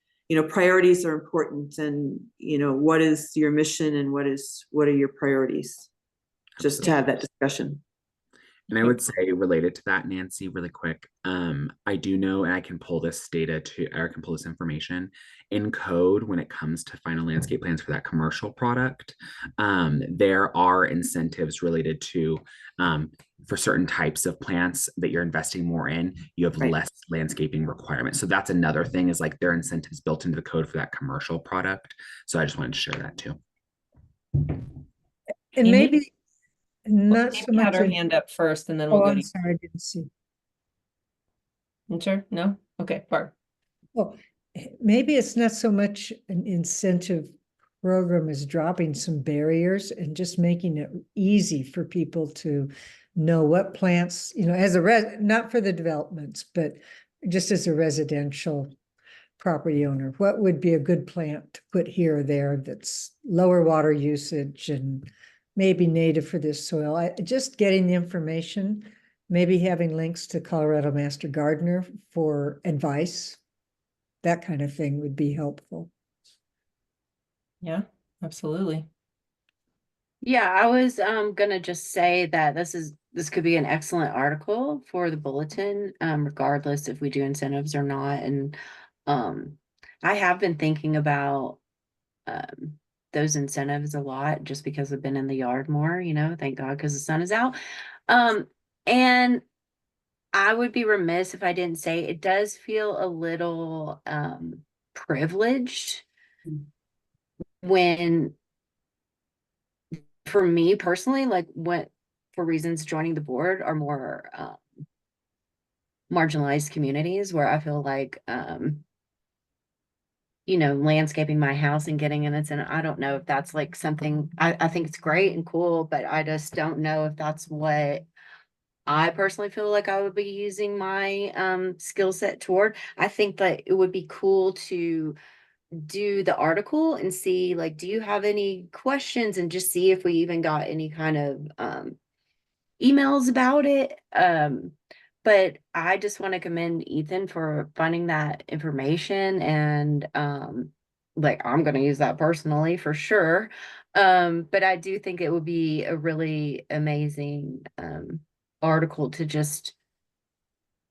priorities are important, and what is your mission and what are your priorities? Just to have that discussion.
And I would say related to that, Nancy, really quick, I do know, and I can pull this data to, or I can pull this information in code when it comes to final landscape plans for that commercial product. There are incentives related to, for certain types of plants that you're investing more in, you have less landscaping requirements. So that's another thing, is like there are incentives built into the code for that commercial product. So I just wanted to share that too.
And maybe not
Amy
so much.
had her hand up first, and then we'll
Oh,
go
I'm
to
sorry, I didn't see.
you. Sure? No? Okay, Barb.
Oh, maybe it's not so much an incentive program as dropping some barriers and just making it easy for people to know what plants, as not for the developments, but just as a residential property owner, what would be a good plant to put here or there that's lower water usage and maybe native for this soil. Just getting the information, maybe having links to Colorado Master Gardener for advice, that kind of thing would be helpful.
Yeah, absolutely.
Yeah, I was gonna just say that this could be an excellent article for the bulletin, regardless if we do incentives or not. And I have been thinking about those incentives a lot just because I've been in the yard more, thank God, because the sun is out. And I would be remiss if I didn't say it does feel a little privileged when, for me personally, like what for reasons joining the board are more marginalized communities where I feel like landscaping my house and getting in it. And I don't know if that's like something I think it's great and cool, but I just don't know if that's what I personally feel like I would be using my skill set toward. I think that it would be cool to do the article and see, like, do you have any questions, and just see if we even got any kind of emails about it. But I just want to commend Ethan for finding that information, and like I'm going to use that personally for sure. But I do think it would be a really amazing article to just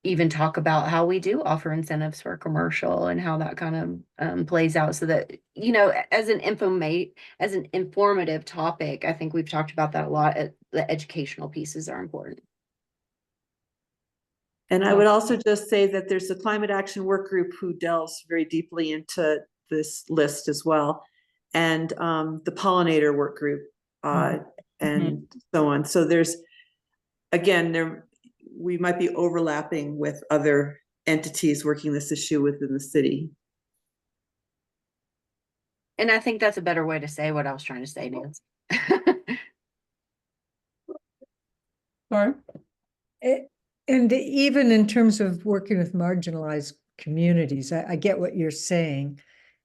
even talk about how we do offer incentives for commercial and how that kind of plays out, so that as an informative topic. I think we've talked about that a lot. The educational pieces are important.
And I would also just say that there's a climate action work group who delves very deeply into this list as well, and the pollinator work group, and so on. So there's, again, we might be overlapping with other entities working this issue within the city.
And I think that's a better way to say what I was trying to say, Nancy.
Barb?
And even in terms of working with marginalized communities, I get what you're saying.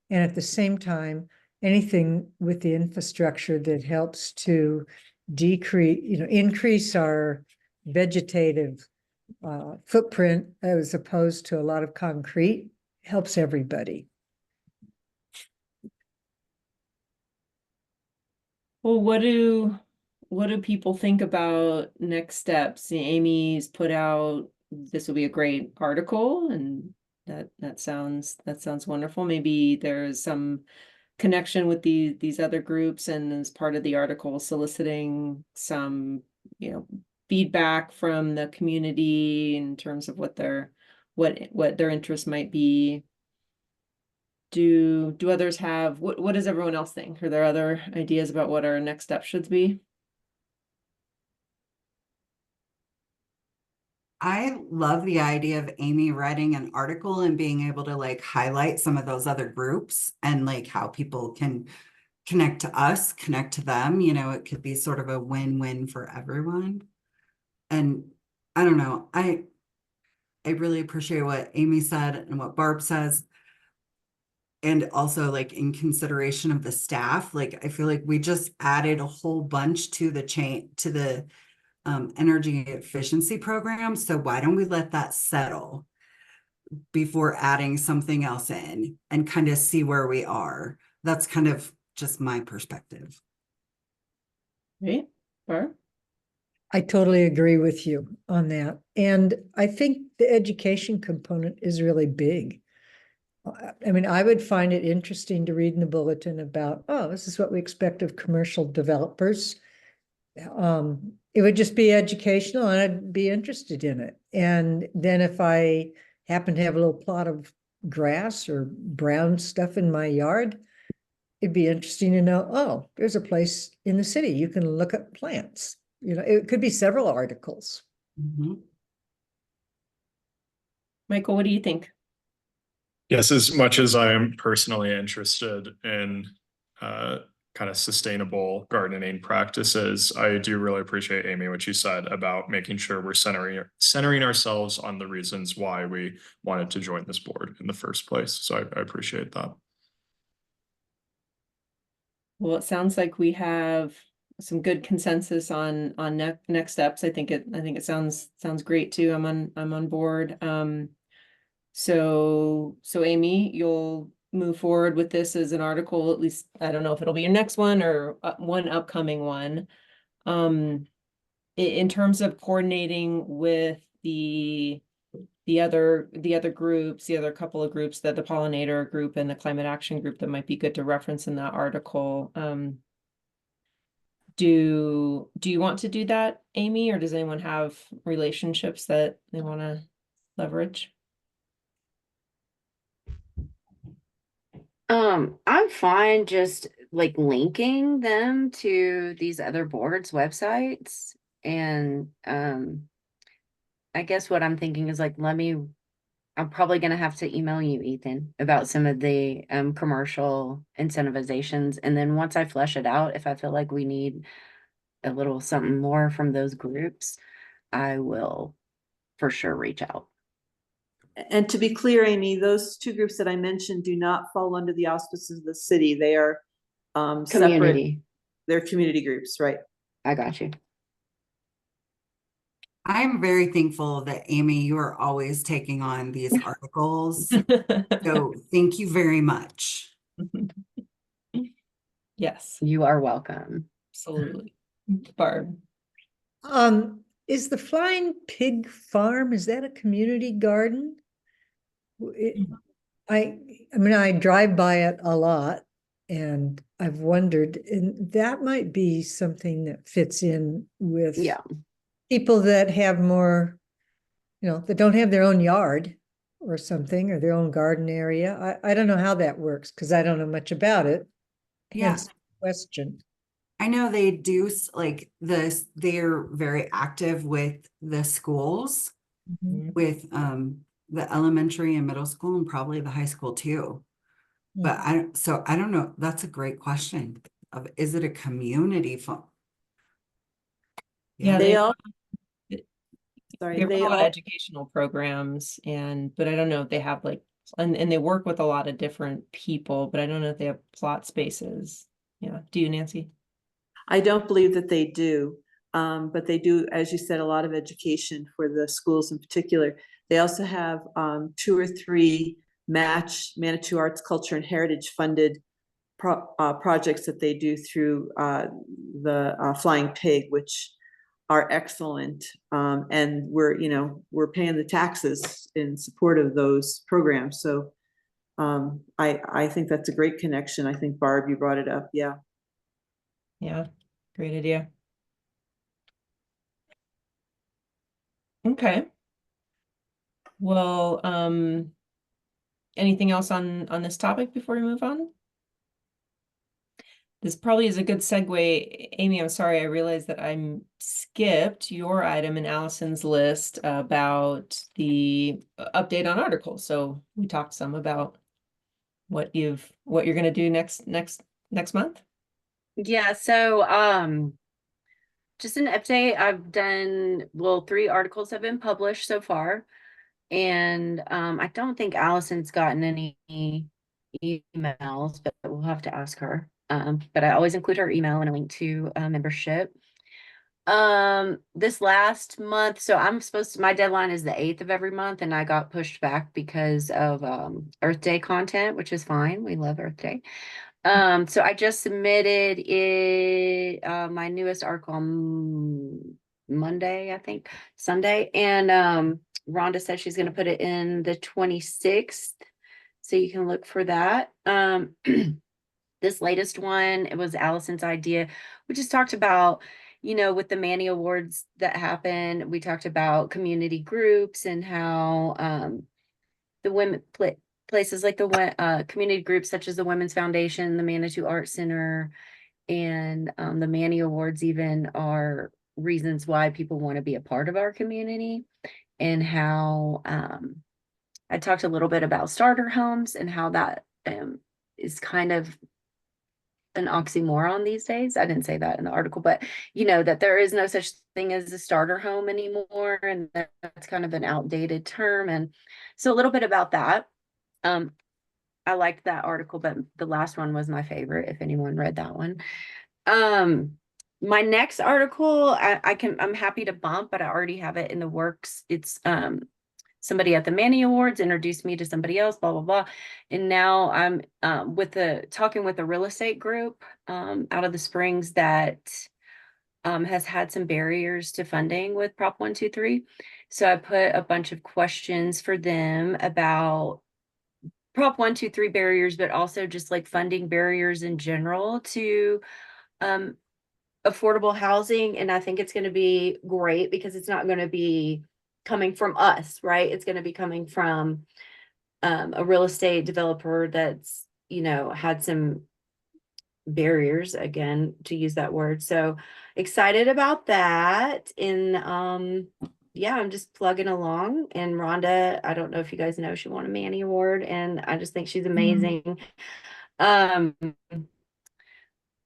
And at the same time, anything with the infrastructure that helps to increase our vegetative footprint as opposed to a lot of concrete helps everybody.
Well, what do people think about next steps? Amy's put out, this will be a great article, and that sounds wonderful. Maybe there's some connection with these other groups, and as part of the article soliciting some feedback from the community in terms of what their interests might be. Do others have, what does everyone else think? Are there other ideas about what our next step should be?
I love the idea of Amy writing an article and being able to like highlight some of those other groups and like how people can connect to us, connect to them. It could be sort of a win-win for everyone. And I don't know, I really appreciate what Amy said and what Barb says. and also like in consideration of the staff, like I feel like we just added a whole bunch to the chain, to the energy efficiency program. So why don't we let that settle before adding something else in and kind of see where we are? That's kind of just my perspective.
Right? Barb?
I totally agree with you on that. And I think the education component is really big. I mean, I would find it interesting to read in the bulletin about, oh, this is what we expect of commercial developers. It would just be educational and I'd be interested in it. And then if I happen to have a little plot of grass or brown stuff in my yard, it'd be interesting to know, oh, there's a place in the city you can look at plants. You know, it could be several articles.
Mhm.
Michael, what do you think?
Yes, as much as I am personally interested in kind of sustainable gardening practices, I do really appreciate, Amy, what you said about making sure we're centering ourselves on the reasons why we wanted to join this board in the first place. So I appreciate that.
Well, it sounds like we have some good consensus on next steps. I think it sounds great too. I'm on board. So Amy, you'll move forward with this as an article, at least I don't know if it'll be your next one or one upcoming one. In terms of coordinating with the other groups, the other couple of groups, that the pollinator group and the climate action group, that might be good to reference in that article. Do you want to do that, Amy, or does anyone have relationships that they want to leverage?
I'm fine just like linking them to these other boards' websites. And I guess what I'm thinking is like, I'm probably gonna have to email you, Ethan, about some of the commercial incentivizations. And then once I flesh it out, if I feel like we need a little something more from those groups, I will for sure reach out.
And to be clear, Amy, those two groups that I mentioned do not fall under the auspices of the city. They are separate.
Community.
They're community groups, right?
I got you.
I'm very thankful that Amy, you are always taking on these articles. So thank you very much.
Yes,
You are welcome.
absolutely. Barb.
Is the Flying Pig Farm, is that a community garden? I mean, I drive by it a lot and I've wondered, and that might be something that fits in with
Yeah.
people that have more, you know, that don't have their own yard or something, or their own garden area. I don't know how that works because I don't know much about it.
Yeah.
Hence the question.
I know they do like this, they're very active with the schools, with the elementary and middle school and probably the high school too. But I don't know. That's a great question of, is it a community fund?
Yeah,
They
they
all,
they
sorry,
have a
they
lot of
all,
educational programs, but I don't know if they have like, and they work with a lot of different people, but I don't know if they have plot spaces. Yeah. Do you, Nancy?
I don't believe that they do. But they do, as you said, a lot of education for the schools in particular. They also have 2 or 3 match Manitou Arts, Culture, and Heritage funded projects that they do through the Flying Pig, which are excellent. And we're paying the taxes in support of those programs. So I think that's a great connection. I think, Barb, you brought it up. Yeah.
Yeah, great idea. Okay. Well, anything else on this topic before we move on? This probably is a good segue. Amy, I'm sorry, I realized that I skipped your item in Allison's list about the update on articles. So we talked some about what you're gonna do next month.
Yeah, so just an update. I've done, well, 3 articles have been published so far. And I don't think Allison's gotten any emails, but we'll have to ask her. But I always include her email and a link to membership. This last month, so my deadline is the 8th of every month, and I got pushed back because of Earth Day content, which is fine. We love Earth Day. So I just submitted my newest article on Monday, I think, Sunday, and Rhonda said she's going to put it in the 26th, so you can look for that. This latest one, it was Allison's idea. We just talked about, with the Manny Awards that happened, we talked about community groups and how the women places like the community groups such as the Women's Foundation, the Manitou Art Center, and the Manny Awards even are reasons why people want to be a part of our community, and how I talked a little bit about starter homes and how that is kind of an oxymoron these days. I didn't say that in the article, but that there is no such thing as a starter home anymore, and that's kind of an outdated term. And so a little bit about that. I liked that article, but the last one was my favorite, if anyone read that one. My next article, I'm happy to bump, but I already have it in the works. It's somebody at the Manny Awards introduced me to somebody else, blah, blah, blah. And now I'm talking with a real estate group out of the Springs that has had some barriers to funding with Prop 123. So I put a bunch of questions for them about Prop 123 barriers, but also just like funding barriers in general to affordable housing. And I think it's going to be great because it's not going to be coming from us, right? It's going to be coming from a real estate developer that's, had some barriers, again, to use that word. So excited about that. And yeah, I'm just plugging along. And Rhonda, I don't know if you guys know, she won a Manny Award, and I just think she's amazing. But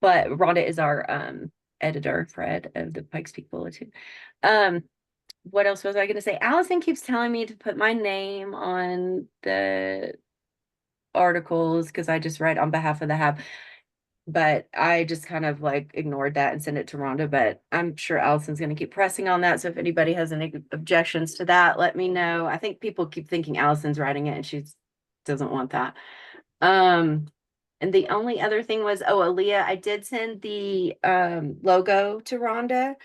Rhonda is our editor, Fred, of the Pikes Peak Bulletin. What else was I going to say? Allison keeps telling me to put my name on the articles because I just write on behalf of the HAB. But I just kind of like ignored that and sent it to Rhonda. But I'm sure Allison's going to keep pressing on that. So if anybody has any objections to that, let me know. I think people keep thinking Allison's writing it, and she doesn't want that. And the only other thing was, Aaliyah, I did send the logo to Rhonda.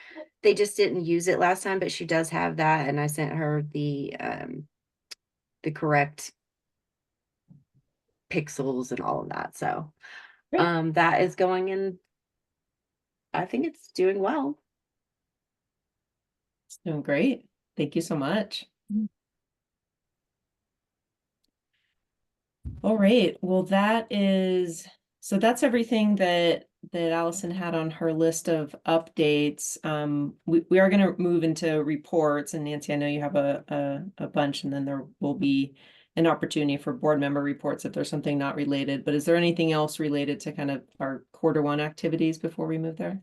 They just didn't use it last time, but she does have that, and I sent her the correct pixels and all of that. So that is going in. I think it's doing well.
It's doing great. Thank you so much. All right. Well, that's everything that Allison had on her list of updates. We are going to move into reports, and Nancy, I know you have a bunch, and then there will be an opportunity for board member reports if there's something not related. But is there anything else related to kind of our Q1 activities before we move there?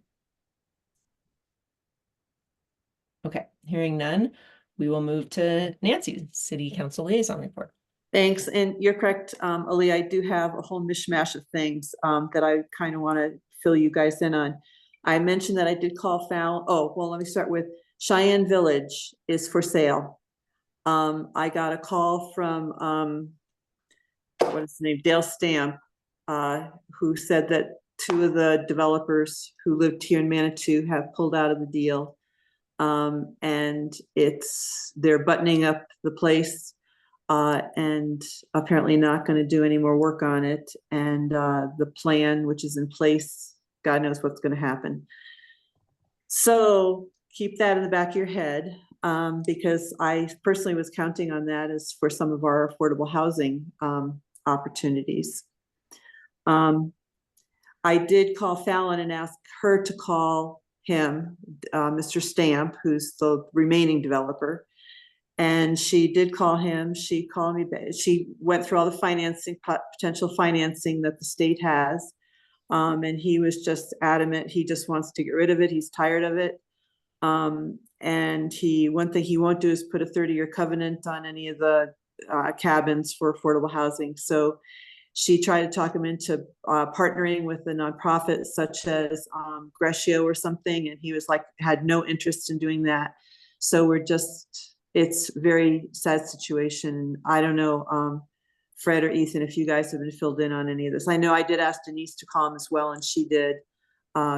Okay, hearing none, we will move to Nancy's City Council Liaison Report.
Thanks, and you're correct, Ali, I do have a whole mishmash of things that I kind of want to fill you guys in on. I mentioned that I did call Fallon. Oh, well, let me start with Cheyenne Village is for sale. I got a call from, what is his name, Dale Stamp, who said that 2 of the developers who lived here in Manitou have pulled out of the deal. And they're buttoning up the place. And apparently not going to do any more work on it. And the plan, which is in place, God knows what's going to happen. So keep that in the back of your head, because I personally was counting on that as for some of our affordable housing opportunities. I did call Fallon and ask her to call him, Mr. Stamp, who's the remaining developer. And she did call him. She called me back. She went through all the potential financing that the state has. And he was just adamant. He just wants to get rid of it. He's tired of it. And one thing he won't do is put a 30-year covenant on any of the cabins for affordable housing. So She tried to talk him into partnering with a nonprofit such as Grescio or something, and he was like, had no interest in doing that. So we're just, it's very sad situation. I don't know, Fred or Ethan, if you guys have been filled in on any of this. I know I did ask Denise to call him as well, and she did,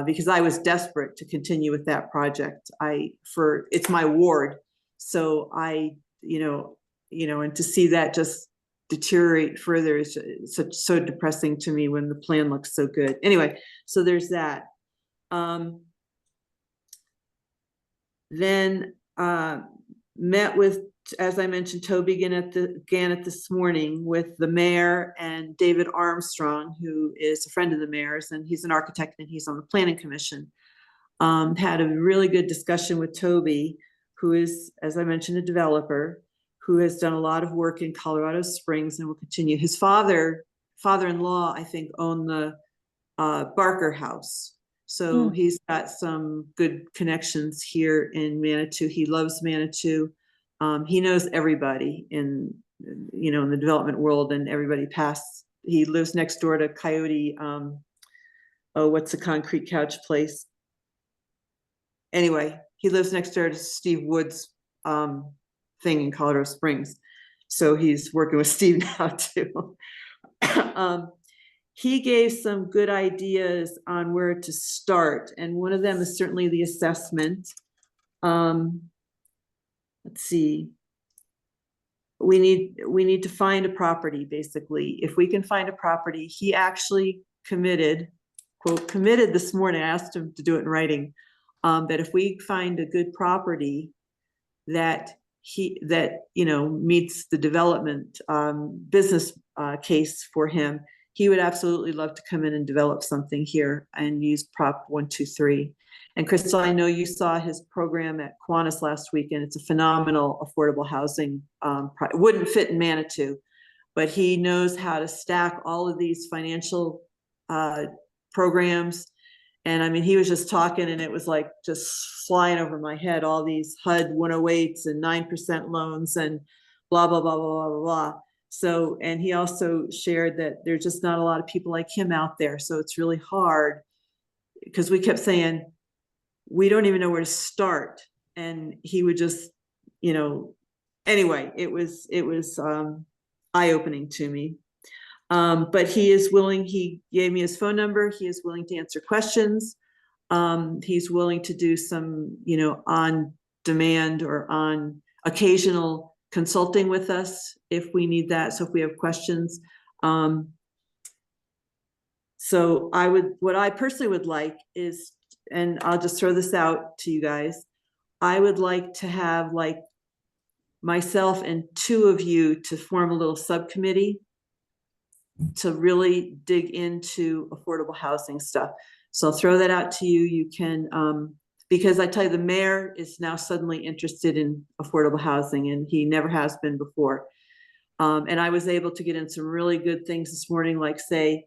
because I was desperate to continue with that project. It's my ward. So and to see that just deteriorate further is so depressing to me when the plan looks so good. Anyway, so there's that. Then met with, as I mentioned, Toby Gannett this morning with the mayor and David Armstrong, who is a friend of the mayor's, and he's an architect and he's on the planning commission. Had a really good discussion with Toby, who is, as I mentioned, a developer who has done a lot of work in Colorado Springs and will continue. His father-in-law, I think, owned the Barker House. So he's got some good connections here in Manitou. He loves Manitou. He knows everybody in the development world, and everybody past. He lives next door to Coyote. What's the concrete couch place? Anyway, he lives next door to Steve Wood's thing in Colorado Springs. So he's working with Steve now too. He gave some good ideas on where to start. And one of them is certainly the assessment. Let's see. We need to find a property, basically. If we can find a property, he actually committed this morning. I asked him to do it in writing. That if we find a good property that meets the development business case for him, he would absolutely love to come in and develop something here and use Prop 123. And Crystal, I know you saw his program at Kiwanis last week, and it's a phenomenal affordable housing. It wouldn't fit in Manitou, but he knows how to stack all of these financial programs. And I mean, he was just talking, and it was like just flying over my head, all these HUD 108s and 9% loans and blah, blah, blah, blah, blah, blah. So, and he also shared that there's just not a lot of people like him out there. So it's really hard, because we kept saying, we don't even know where to start. And he would just, anyway, it was eye-opening to me. But he is willing, he gave me his phone number. He is willing to answer questions. He's willing to do some, on demand or on occasional consulting with us if we need that. So if we have questions. So what I personally would like is, and I'll just throw this out to you guys, I would like to have like myself and two of you to form a little subcommittee to really dig into affordable housing stuff. So I'll throw that out to you. You can, because I tell you, the mayor is now suddenly interested in affordable housing, and he never has been before. And I was able to get in some really good things this morning, like say,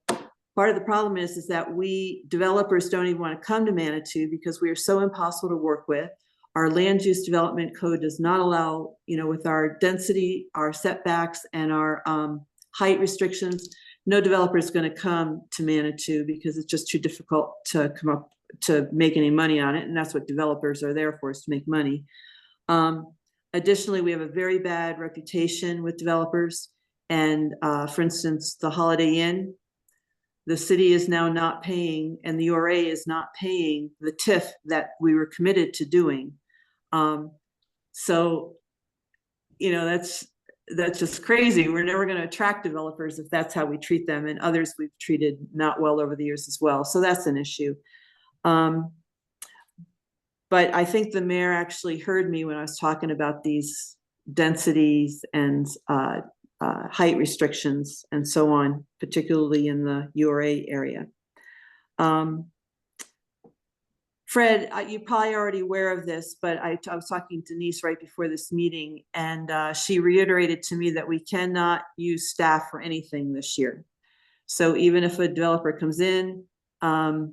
part of the problem is that we developers don't even want to come to Manitou because we are so impossible to work with. Our land use development code does not allow, with our density, our setbacks, and our height restrictions, no developer is going to come to Manitou because it's just too difficult to come up to make any money on it. And that's what developers are there for, is to make money. Additionally, we have a very bad reputation with developers. And for instance, the Holiday Inn, the city is now not paying, and the URA is not paying the TIF that we were committed to doing. So, that's just crazy. We're never going to attract developers if that's how we treat them, and others we've treated not well over the years as well. So that's an issue. But I think the mayor actually heard me when I was talking about these densities and height restrictions and so on, particularly in the URA area. Fred, you're probably already aware of this, but I was talking to Denise right before this meeting, and she reiterated to me that we cannot use staff for anything this year. So even if a developer comes in, so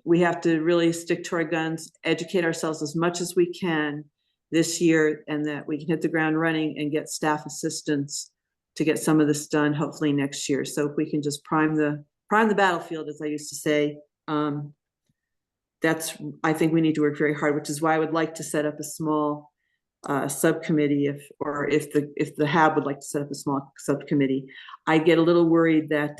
we have to really stick to our guns, educate ourselves as much as we can this year, and that we can hit the ground running and get staff assistance to get some of this done, hopefully next year. So if we can just prime the battlefield, as I used to say, I think we need to work very hard, which is why I would like to set up a small subcommittee, if the HAB would like to set up a small subcommittee. I get a little worried that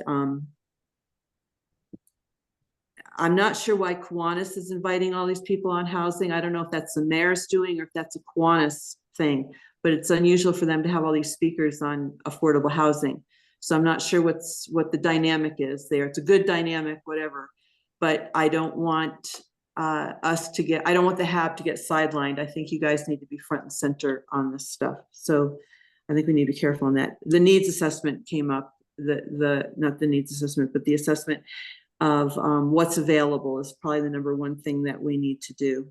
I'm not sure why Kiwanis is inviting all these people on housing. I don't know if that's the mayor's doing or if that's a Kiwanis thing, but it's unusual for them to have all these speakers on affordable housing. So I'm not sure what the dynamic is there. It's a good dynamic, whatever, but I don't want I don't want the HAB to get sidelined. I think you guys need to be front and center on this stuff. So I think we need to be careful on that. The needs assessment came up, not the needs assessment, but the assessment of what's available is probably the number one thing that we need to do.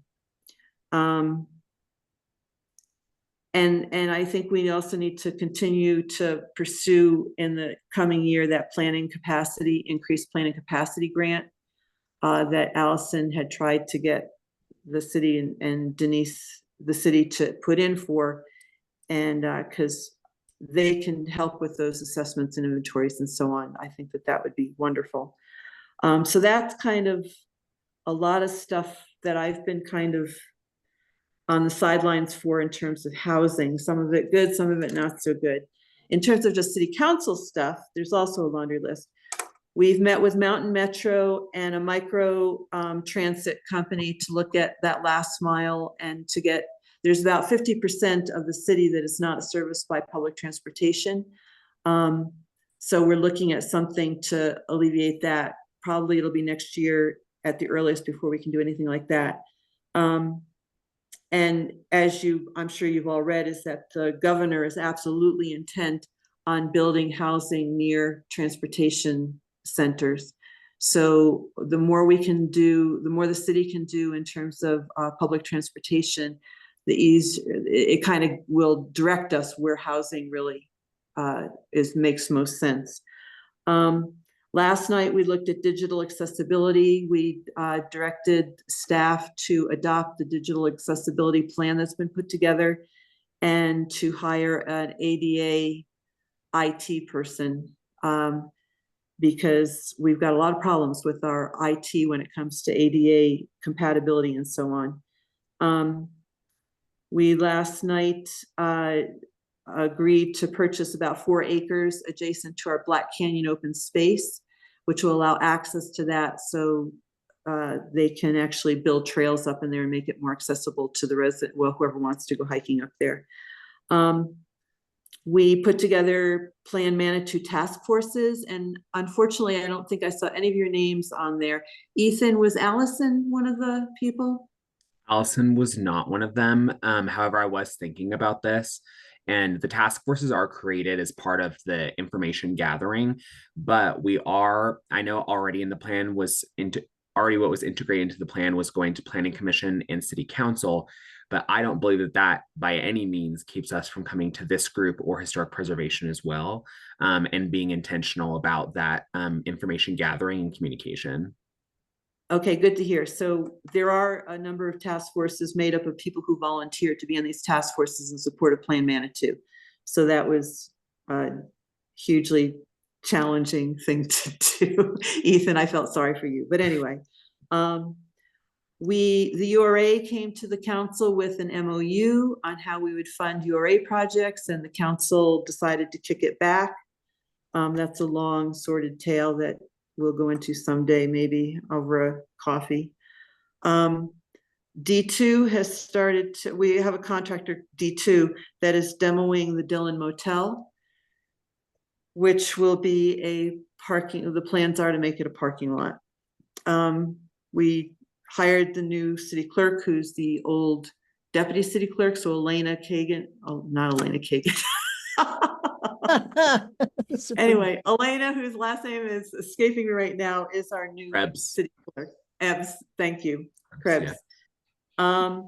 And I think we also need to continue to pursue in the coming year that increased planning capacity grant that Allison had tried to get the city and Denise, the city, to put in for, and because they can help with those assessments and inventories and so on. I think that would be wonderful. So that's kind of a lot of stuff that I've been kind of on the sidelines for in terms of housing. Some of it good, some of it not so good. In terms of just city council stuff, there's also a laundry list. We've met with Mountain Metro and a micro transit company to look at that last mile and there's about 50% of the city that is not serviced by public transportation. So we're looking at something to alleviate that. Probably it'll be next year at the earliest before we can do anything like that. And as I'm sure you've all read, is that the governor is absolutely intent on building housing near transportation centers. So the more we can do, the more the city can do in terms of public transportation, it kind of will direct us where housing really makes most sense. Last night we looked at digital accessibility. We directed staff to adopt the digital accessibility plan that's been put together and to hire an ADA IT person because we've got a lot of problems with our IT when it comes to ADA compatibility and so on. We last night agreed to purchase about 4 acres adjacent to our Black Canyon open space, which will allow access to that so they can actually build trails up in there and make it more accessible to the resident, whoever wants to go hiking up there. We put together Plan Manitou task forces, and unfortunately, I don't think I saw any of your names on there. Ethan, was Allison one of the people?
Allison was not one of them. However, I was thinking about this, and the task forces are created as part of the information gathering, but I know already in the plan what was integrated into the plan was going to Planning Commission and City Council, but I don't believe that by any means keeps us from coming to this group or historic preservation as well, and being intentional about that information gathering and communication.
Okay, good to hear. So there are a number of task forces made up of people who volunteered to be on these task forces in support of Plan Manitou. So that was a hugely challenging thing to do. Ethan, I felt sorry for you. But anyway, the URA came to the council with an MOU on how we would fund URA projects, and the council decided to kick it back. That's a long sordid tale that we'll go into someday, maybe over a coffee. D2 has started we have a contractor, D2, that is demoing the Dillon Motel, which will be the plans are to make it a parking lot. We hired the new city clerk, who's the old deputy city clerk, so Elena Kagan, not Elena Kagan. Anyway, Elena, whose last name is escaping me right now, is our new city clerk. Ebbs, thank you. Krebs. Yeah.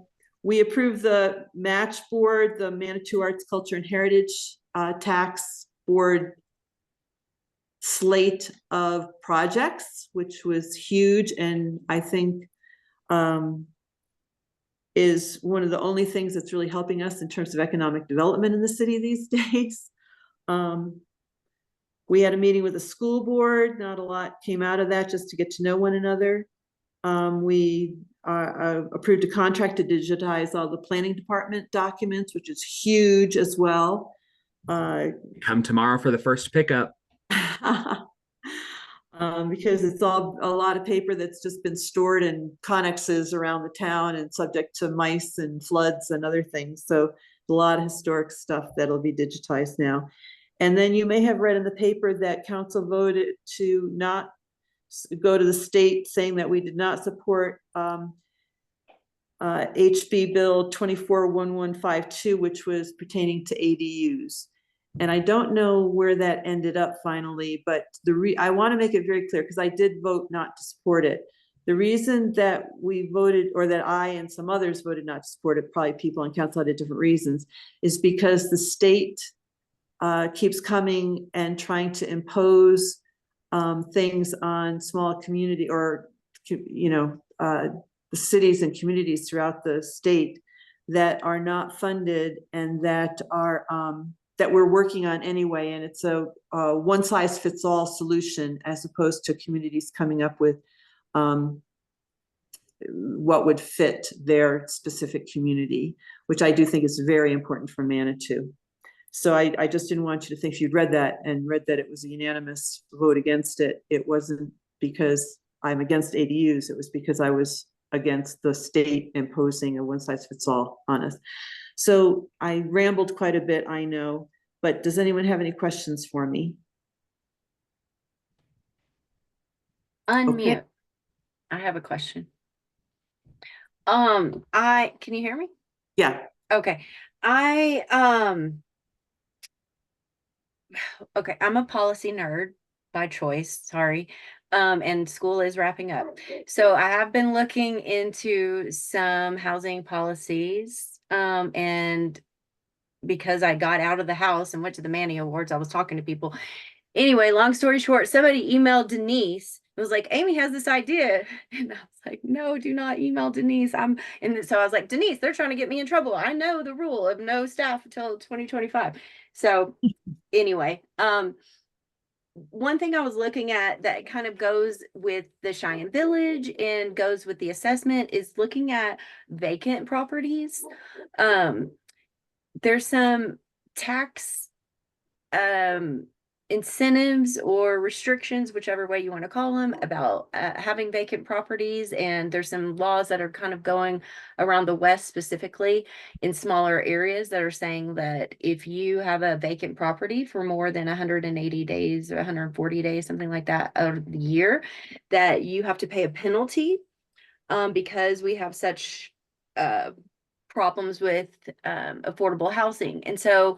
We approved the match board, the Manitou Arts, Culture, and Heritage tax board slate of projects, which was huge, and I think is one of the only things that's really helping us in terms of economic development in the city these days. We had a meeting with the school board. Not a lot came out of that, just to get to know one another. We approved a contract to digitize all the planning department documents, which is huge as well.
Come tomorrow for the first pickup.
Because it's all a lot of paper that's just been stored in connexes around the town and subject to mice and floods and other things. So a lot of historic stuff that'll be digitized now. And then you may have read in the paper that council voted to not go to the state, saying that we did not support HB Bill 241152, which was pertaining to ADUs. And I don't know where that ended up finally, but I want to make it very clear, because I did vote not to support it. The reason that we voted, or that I and some others voted not to support it, probably people on council had different reasons, is because the state keeps coming and trying to impose things on small community, or the cities and communities throughout the state that are not funded, and that are that we're working on anyway. And it's a one size fits all solution, as opposed to communities coming up with what would fit their specific community, which I do think is very important for Manitou. So I just didn't want you to think, if you'd read that and read that it was a unanimous vote against it, it wasn't because I'm against ADUs. It was because I was against the state imposing a one size fits all on us. So I rambled quite a bit, I know, but does anyone have any questions for me?
Unmute.
Okay.
I have a question. Can you hear me?
Yeah.
Okay. Okay, I'm a policy nerd by choice, sorry. And school is wrapping up. So I have been looking into some housing policies. And because I got out of the house and went to the Manny Awards, I was talking to people. Anyway, long story short, somebody emailed Denise. It was like, Amy has this idea. And I was like, no, do not email Denise. And so I was like, Denise, they're trying to get me in trouble. I know the rule of no staff until 2025. So anyway, one thing I was looking at that kind of goes with the Cheyenne Village and goes with the assessment is looking at vacant properties. There's some tax incentives or restrictions, whichever way you want to call them, about having vacant properties. And there's some laws that are kind of going around the West, specifically in smaller areas, that are saying that if you have a vacant property for more than 180 days or 140 days, something like that, out of the year, that you have to pay a penalty, because we have such problems with affordable housing. And so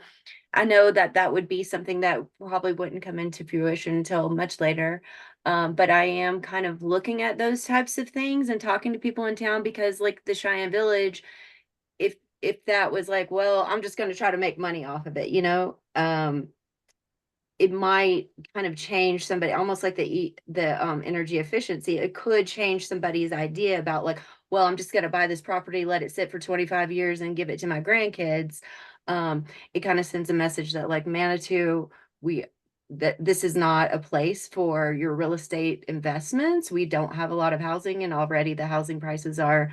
I know that that would be something that probably wouldn't come into fruition until much later. But I am kind of looking at those types of things and talking to people in town, because like the Cheyenne Village, if that was like, well, I'm just going to try to make money off of it, it might kind of change somebody, almost like the energy efficiency. It could change somebody's idea about like, well, I'm just going to buy this property, let it sit for 25 years and give it to my grandkids. It kind of sends a message that like Manitou, that this is not a place for your real estate investments. We don't have a lot of housing, and already the housing prices are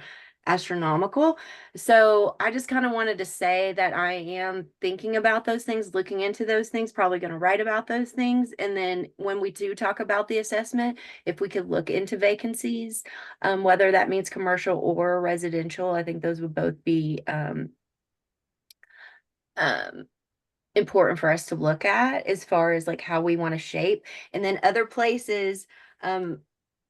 astronomical. So I just kind of wanted to say that I am thinking about those things, looking into those things, probably going to write about those things. And then when we do talk about the assessment, if we could look into vacancies, whether that means commercial or residential, I think those would both be important for us to look at, as far as like how we want to shape. And then other places,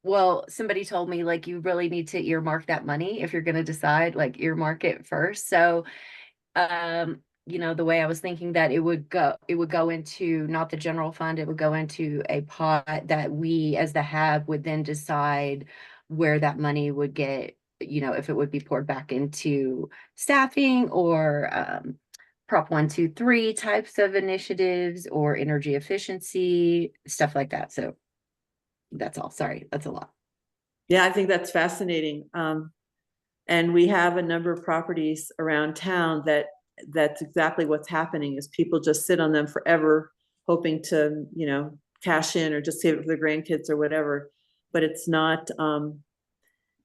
well, somebody told me like you really need to earmark that money if you're going to decide, like earmark it first. So the way I was thinking that it would go into not the general fund, it would go into a pot that we as the HAB would then decide where that money would get, if it would be poured back into staffing or Prop 123 types of initiatives or energy efficiency, stuff like that. So that's all. Sorry, that's a lot.
Yeah, I think that's fascinating. And we have a number of properties around town that that's exactly what's happening is people just sit on them forever, hoping to, cash in or just save it for their grandkids or whatever. But it's not,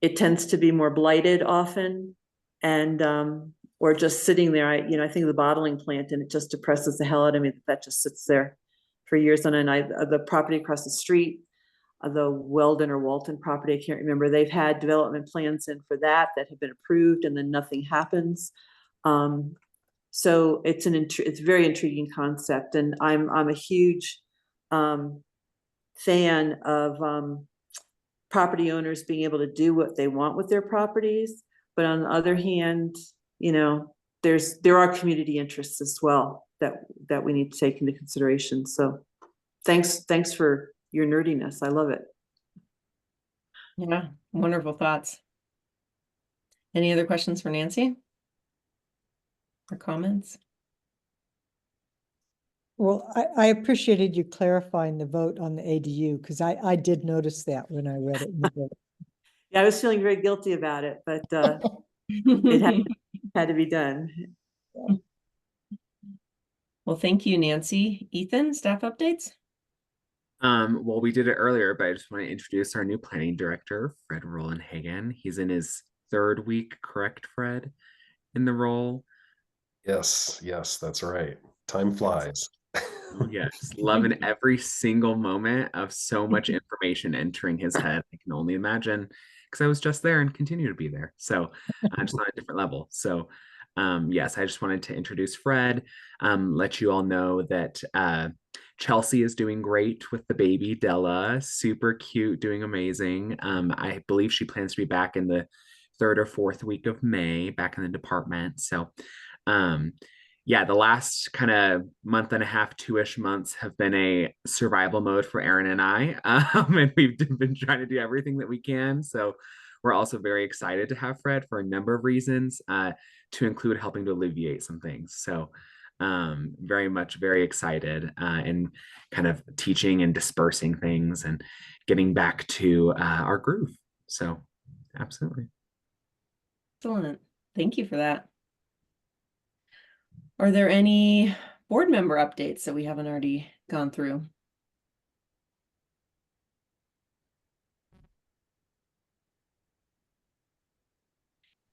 it tends to be more blighted often and, or just sitting there. I think of the bottling plant and it just depresses the hell out of me that just sits there for years on end. The property across the street, the Weldon or Walton property, I can't remember, they've had development plans in for that have been approved and then nothing happens. So it's it's a very intriguing concept, and I'm a huge fan of property owners being able to do what they want with their properties. But on the other hand, there are community interests as well that we need to take into consideration. So thanks for your nerdiness. I love it.
Yeah, wonderful thoughts. Any other questions for Nancy? Or comments?
Well, I appreciated you clarifying the vote on the ADU, because I did notice that when I read it in the book.
Yeah, I was feeling very guilty about it, but it had to be done.
Well, thank you, Nancy. Ethan, staff updates?
Well, we did it earlier, but I just want to introduce our new planning director, Fred Roland Hagan. He's in his 3rd week, correct, Fred, in the role?
Yes, that's right. Time flies.
Oh, yes, loving every single moment of so much information entering his head. I can only imagine, because I was just there and continue to be there. So just on a different level. So yes, I just wanted to introduce Fred, let you all know that Chelsea is doing great with the baby, Della, super cute, doing amazing. I believe she plans to be back in the 3rd or 4th week of May, back in the department. So yeah, the last kind of month and a half, 2-ish months have been a survival mode for Aaron and I. And we've been trying to do everything that we can. So we're also very excited to have Fred for a number of reasons, to include helping to alleviate some things. So very excited, and kind of teaching and dispersing things and getting back to our groove. So absolutely.
Excellent. Thank you for that. Are there any board member updates that we haven't already gone through?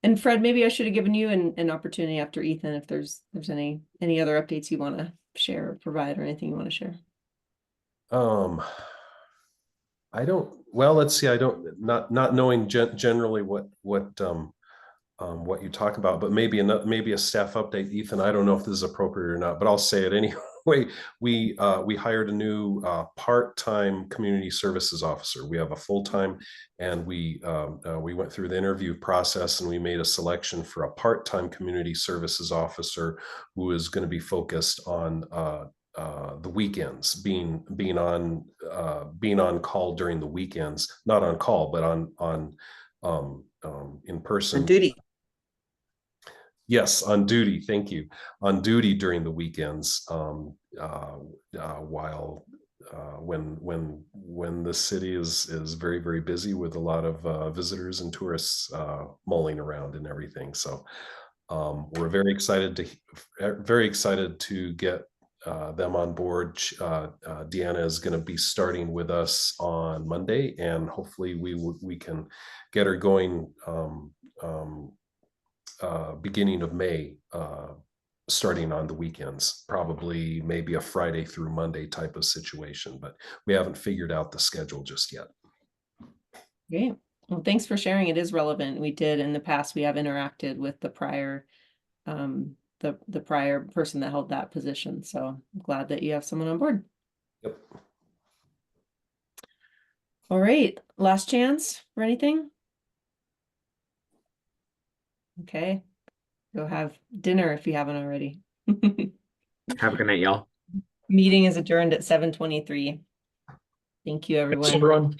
And Fred, maybe I should have given you an opportunity after Ethan, if there's any other updates you want to share or provide, or anything you want to share.
I don't, well, let's see, I don't, not knowing generally what you talk about, but maybe a staff update, Ethan. I don't know if this is appropriate or not, but I'll say it anyway. We hired a new part-time community services officer. We have a full-time, and we went through the interview process, and we made a selection for a part-time community services officer who is going to be focused on the weekends, being on call during the weekends, not on call, but on in person.
On duty.
Yes, on duty. Thank you. On duty during the weekends, while when the city is very, very busy with a lot of visitors and tourists mulling around and everything. So we're very excited to get them on board. Deanna is going to be starting with us on Monday, and hopefully we can get her going beginning of May, starting on the weekends, probably maybe a Friday through Monday type of situation, but we haven't figured out the schedule just yet.
Great. Well, thanks for sharing. It is relevant. We did in the past, we have interacted with the prior the prior person that held that position. So I'm glad that you have someone on board.
Yep.
All right. Last chance for anything? Okay. Go have dinner if you haven't already.
Have a good night, y'all.
Meeting is adjourned at 7:23. Thank you, everyone.
Thanks, everyone.